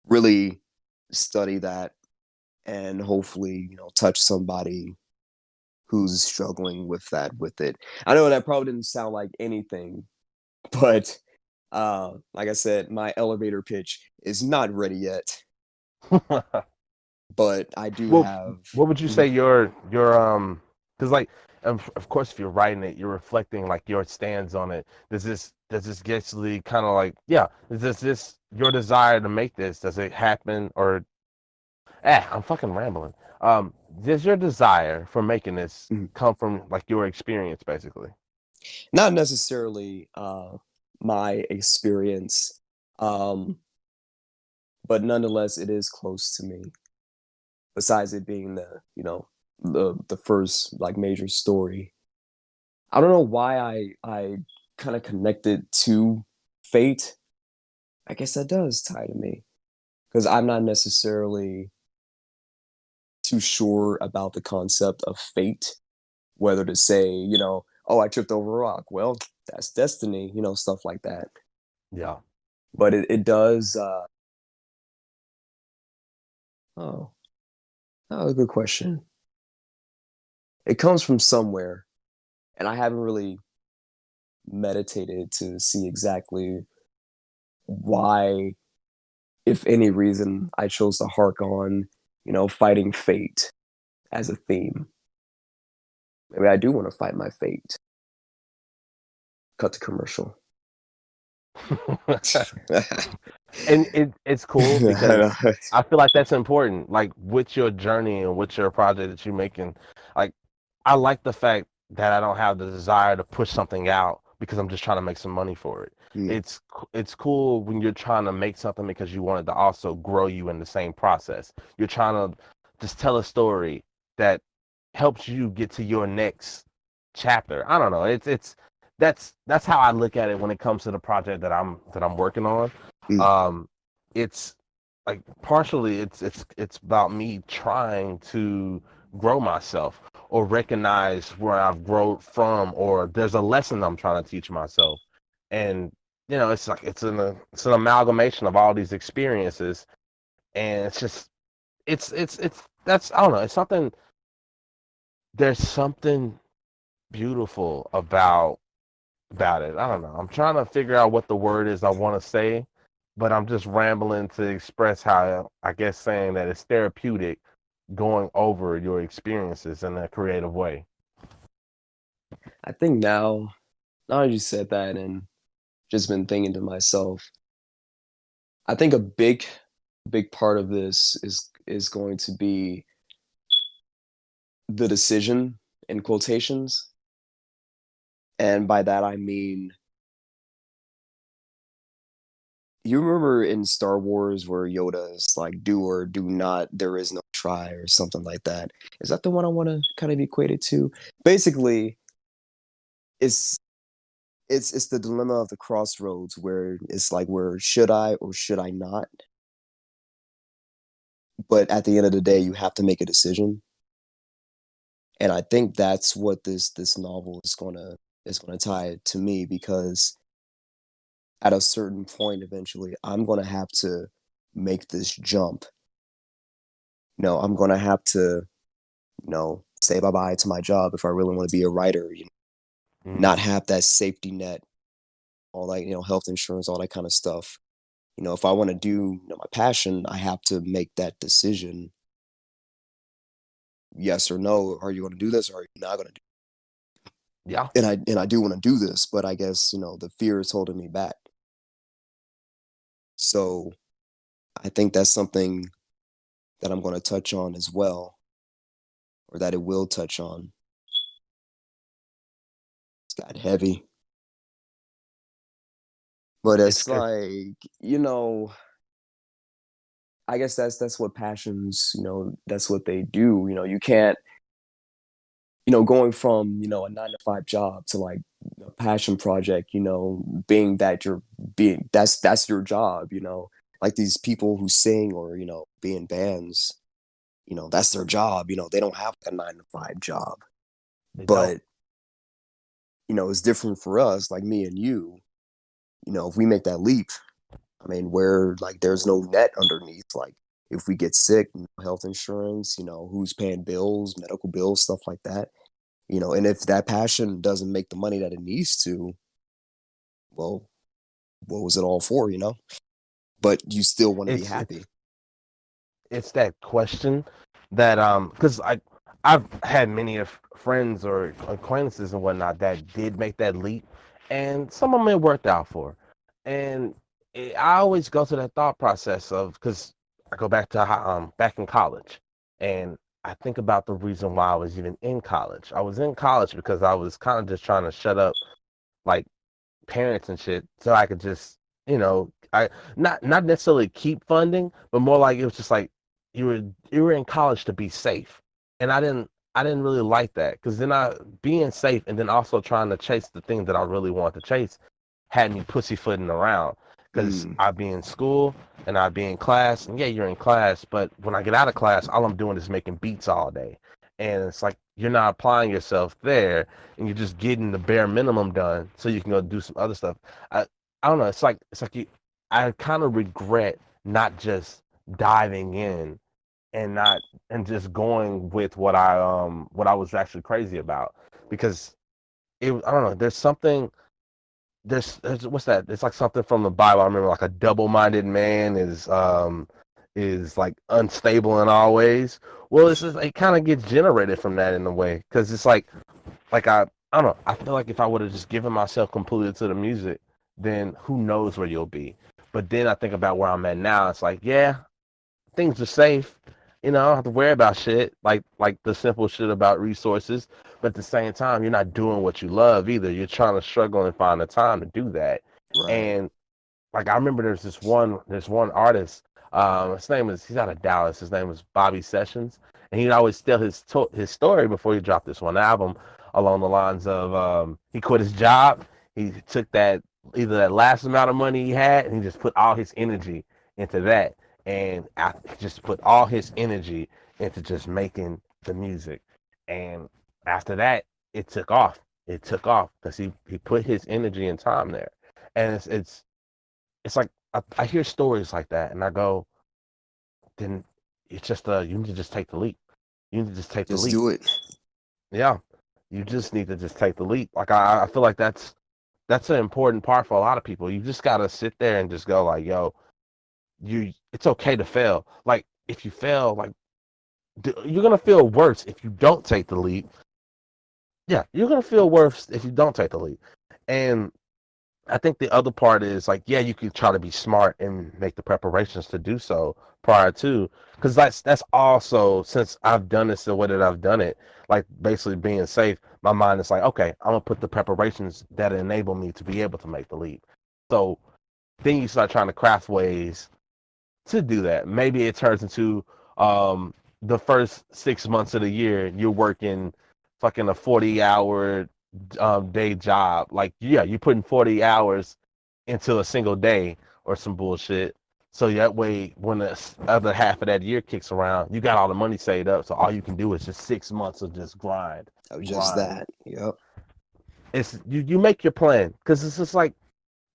really study that, and hopefully, touch somebody who's struggling with it. I know that probably didn't sound like anything, but like I said, my elevator pitch is not ready yet, but I do Well, have. what would you say Mhm. your because like of course if you're writing it, you're reflecting like your stance on it. Does this basically kind of like, yeah, is this your desire to make this? Does it happen, or I'm fucking rambling. Does your desire for making this Mhm. come from like your experience basically? Not necessarily my experience, um, but nonetheless, it is close to me. Besides it being the the first like major story. I don't know why I kind of connected to fate. I guess that does tie to me because I'm not necessarily too sure about the concept of fate, whether to say, oh, I tripped over a rock. Well, that's destiny, stuff like that. Yeah. But it does. Oh, that was a good question. It comes from somewhere, and I haven't really meditated to see exactly why, if any reason, I chose to hark on, fighting fate as a theme. Maybe I do want to fight my fate. Cut the commercial. And it's cool because I feel like that's important. Like with your journey and with your project that you're making, like I like the fact that I don't have the desire to push something out because I'm just trying to make some money for it. Mm. It's cool when you're trying to make something because you want it to also grow you in the same process. You're trying to just tell a story that helps you get to your next chapter. I don't know. That's how I look at it when it comes to the project that I'm working on. Mm. Um, it's like partially it's about me trying to grow myself or recognize where I've grown from, or there's a lesson I'm trying to teach myself. And it's like it's an amalgamation of all these experiences, and it's just it's that's I don't know, it's something there's something beautiful about it. I don't know. I'm trying to figure out what the word is I want to say, but I'm just rambling to express how I guess saying that it's therapeutic going over your experiences in a creative way. I think now that you said that, and just been thinking to myself, I think a big part of this is going to be the decision in quotations. And by that I mean, you remember in Star Wars where Yoda is like, do or do not, there is no try, or something like that. Is that the one I want to kind of equate it to? Basically, it's it's the dilemma of the crossroads where it's like, where should I or should I not? But at the end of the day, you have to make a decision. And I think that's what this novel is gonna tie to me, because at a certain point eventually I'm gonna have to make this jump. I'm gonna have to, say bye bye to my job if I really want to be a writer, not Mm, have that safety net, all that, health insurance, all that kind of stuff. If I want to do, my passion, I have to make that decision. Yes or no. Are you going to do this, or are you not going to do yeah, it? And I do want to do this, but I guess, the fear is holding me back. So I think that's something that I'm going to touch on as well, or that it will touch on. It's got heavy. But it's it's good. like, I guess that's what passions, that's what they do. You can't, going from, a 9 to 5 job to like a passion project, being that you're being that's your job, like these people who sing, or, be in bands, that's their job, they don't have a 9 to 5 job. They don't. But, it's different for us, like me and you, if we make that leap, I mean, where like there's no net underneath, like if we get sick, health insurance, who's paying bills, medical bills, stuff like that. And if that passion doesn't make the money that it needs to, well, what was it all for, But you still want to be It's it's happy. it's that question that because I've had many of friends or acquaintances and whatnot that did make that leap, and some of them it worked out for. And I always go to that thought process of, because I go back to back in college, and I think about the reason why I was even in college. I was in college because I was kind of just trying to shut up like parents and shit so I could just, I not necessarily keep funding, but more like it was just like you were in college to be safe. And I didn't really like that because then I being safe and then also trying to chase the thing that I really want to chase had me pussyfooting around because Mm, I'd be in school and I'd be in class and yeah, you're in class, but when I get out of class, all I'm doing is making beats all day, and it's like you're not applying yourself there and you're just getting the bare minimum done so you can go do some other stuff. I I don't know. It's like I kind of regret not just diving in and not and just going with what I was actually crazy about because I don't know, there's something there's what's that? It's like something from the Bible. I remember like a double-minded man is like unstable in all ways. Well, it's just it kind of gets generated from that in a way because it's like I don't know. I feel like if I would have just given myself completely to the music, then who knows where you'll be. But then I think about where I'm at now. It's like, yeah, things are safe. You know, I don't have to worry about shit like the simple shit about resources. But at the same time, you're not doing what you love either. You're trying to struggle and find the time to do that. right. And like I remember there's one artist. His name is he's out of Dallas. His name was Bobby Sessions, and he'd always tell his story before he dropped this one album along the lines of he quit his job. He took that either that last amount of money he had, and he just put all his energy into that, and he just put all his energy into just making the music. And after that, it took off. It took off because he put his energy and time there, and it's like I hear stories like that, and I go, then it's just you need to just take the leap. You need to just take the Just leap. do it. Yeah, you just need to just take the leap. Like I feel like that's an important part for a lot of people. You just gotta sit there and just go like, yo, it's okay to fail. Like if you fail, like you're gonna feel worse if you don't take the leap. Yeah, you're gonna feel worse if you don't take the leap. And I think the other part is like, yeah, you could try to be smart and make the preparations to do so prior to, because that's also since I've done this the way that I've done it, like basically being safe. My mind is like, okay, I'm gonna put the preparations that enable me to be able to make the leap. So then you start trying to craft ways to do that. Maybe it turns into the first 6 months of the year you're working fucking a 40-hour day job. Like, yeah, you're putting 40 hours into a single day or some bullshit. So that way, when the other half of that year kicks around, you got all the money saved up. So all you can do is just 6 months of just grind, Oh, just grind. that. Yep. It's you make your plan because it's just like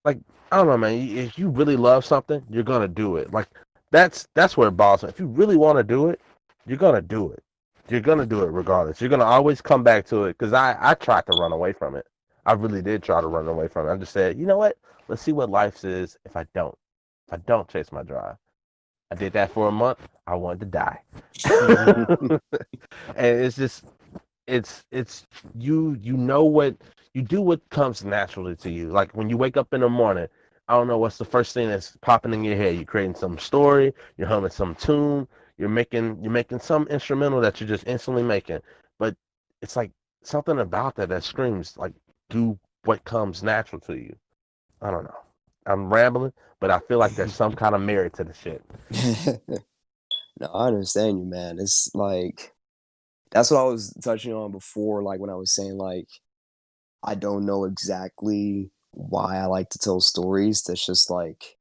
I don't know, man. If you really love something, you're gonna do it. Like that's where it balls. If you really want to do it, you're gonna do it. You're gonna do it regardless. You're gonna always come back to it. Because I tried to run away from it. I really did try to run away from it. I just said, you know what? Let's see what life is if I don't. If I don't chase my drive. I did that for a month. I wanted to die. And it's just it's you know what you do what comes naturally to you. Like when you wake up in the morning, I don't know what's the first thing that's popping in your head. You're creating some story, you're humming some tune, you're making some instrumental that you're just instantly making. But it's like something about that screams like do what comes natural to you. I don't know. I'm rambling, but I feel like there's some kind of merit to the shit. No, I understand you, man. It's like that's what I was touching on before, like when I was saying like I don't know exactly why I like to tell stories. That's just like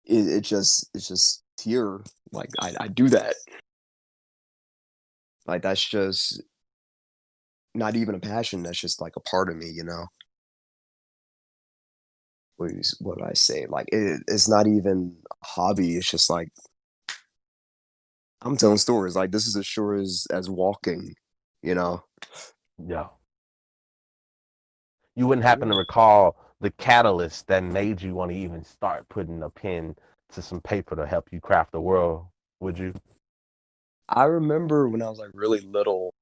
it's just here. Like I do that. Like that's just not even a passion. That's just like a part of me, you know. What do I say? Like it's not even a hobby. It's just like I'm telling stories. Like this is as sure as walking, you know. Yeah. You wouldn't But happen to yeah, recall the catalyst that made you want to even start putting a pen to some paper to help you craft the world, would you? I remember when I was like really little,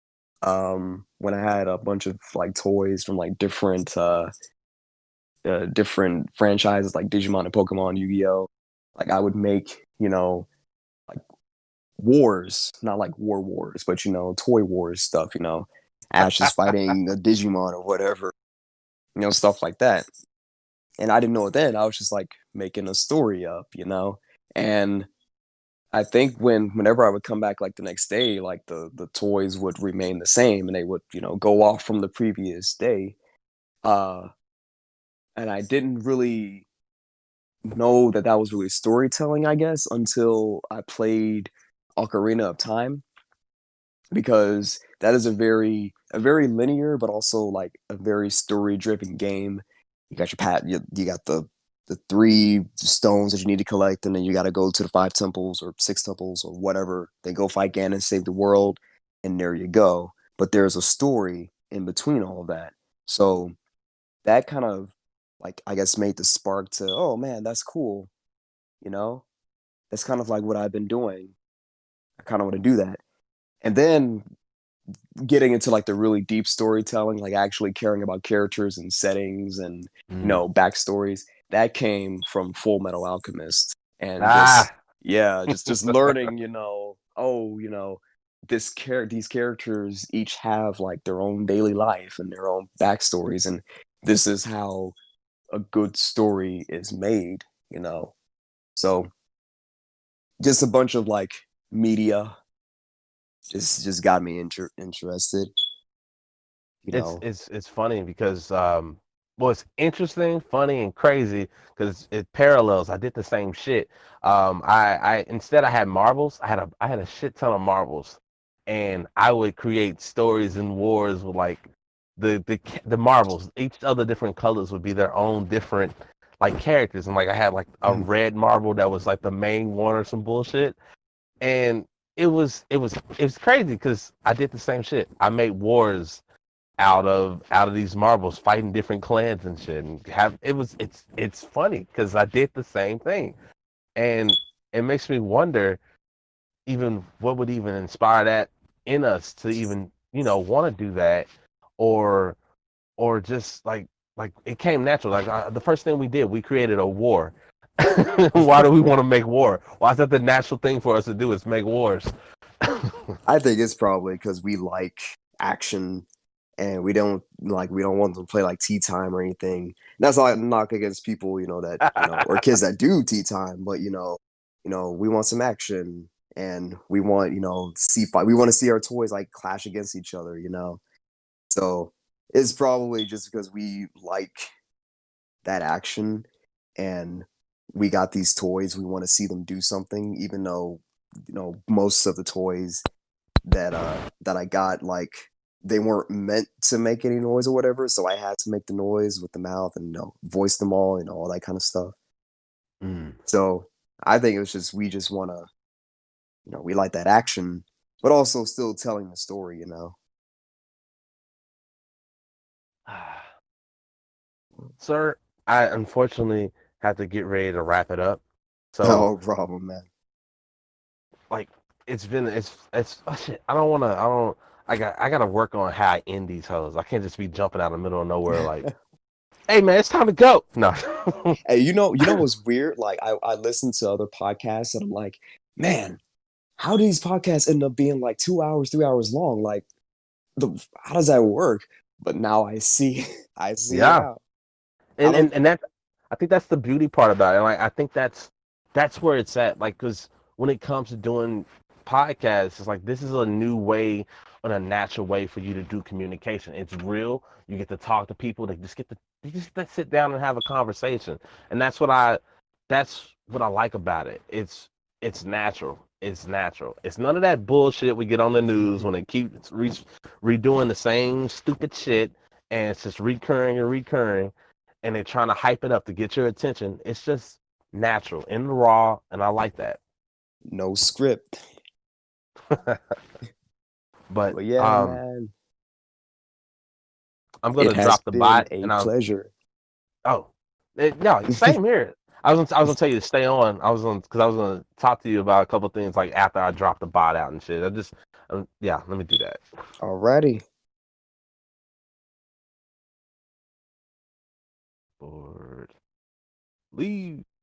when I had a bunch of like toys from like different franchises like Digimon and Pokemon, Yu-Gi-Oh. Like I would make, like wars, not like wars, but toy wars stuff, Ash is fighting a Digimon or whatever, stuff like that. And I didn't know it then. I was just like making a story up, and I think whenever I would come back like the next day, like the toys would remain the same and they would, go off from the previous day. Uh and I didn't really know that that was really storytelling, I guess, until I played Ocarina of Time, because that is a very linear but also like a very story driven game. You got your you got the three stones that you need to collect, and then you got to go to the five temples or six temples or whatever. Then go fight Ganon, save the world, and there you go. But there's a story in between all of that. So that kind of, like, I guess, made the spark to, oh man, that's cool. You know, that's kind of like what I've been doing. I kind of want to do that. And then getting into like the really deep storytelling, like actually caring about characters and settings and Mm. backstories, that came from Full Metal Alchemist, and just, Ah, yeah, just learning, oh, these characters each have like their own daily life and their own backstories, and this is how a good story is made, you know. So just a bunch of like media just got me interested, you it's know. it's it's funny because well, it's interesting, funny, and crazy because it parallels. I did the same shit. I instead I had marbles. I had a shit ton of marbles, and I would create stories and wars with like the marbles. Each other different colors would be their own different like characters, and like I had like a red marble that was like the main one or some bullshit, and it was crazy because I did the same shit. I made wars out of these marbles, fighting different clans and shit, and have it's funny because I did the same thing, and it makes me wonder even what would even inspire that in us to even want to do that, or just like it came natural. Like the first thing we did, we created a war. Why do we want to make war? Why is that the natural thing for us to do? Is make wars? I think it's probably because we like action, and we don't want to play like tea time or anything. And that's not a knock against people, that or kids that do tea time, but we want some action, and we want, see fight. We want to see our toys like clash against each other. So it's probably just because we like that action, and we got these toys. We want to see them do something, even though most of the toys that I got, like, they weren't meant to make any noise or whatever. So I had to make the noise with the mouth and voice them all that kind of stuff. Mm. So I think it was just we just want to, we like that action, but also still telling the story. Sir, I unfortunately have to get ready to wrap it up. So, No problem, man. like, it's oh shit. I don't. I gotta work on how I end these hoes. I can't just be jumping out of the middle of nowhere like, hey man, it's time to go. No. Hey, you know what's weird? Like, I listen to other podcasts and I'm like, man, how do these podcasts end up being like 2 hours, 3 hours long? Like, how does that work? But now I see, I see Yeah. how. I and don't. and and that I think that's the beauty part about it. Like I think that's where it's at. Like because when it comes to doing podcasts, it's like this is a new way and a natural way for you to do communication. It's real. You get to talk to people. They just sit down and have a conversation, and that's what I like about it. It's natural. It's natural. It's none of that bullshit we get on the news when they keep redoing the same stupid shit, and it's just recurring and recurring, and they're trying to hype it up to get your attention. It's just natural and raw, and I like that. No script. But But yeah, man, I'm it gonna has drop the been bot, a and I'll pleasure. oh no, same here. I was gonna tell you to stay on. Because I was gonna talk to you about a couple things like after I drop the bot out and shit. Yeah, let me do that. Alrighty. Board leave.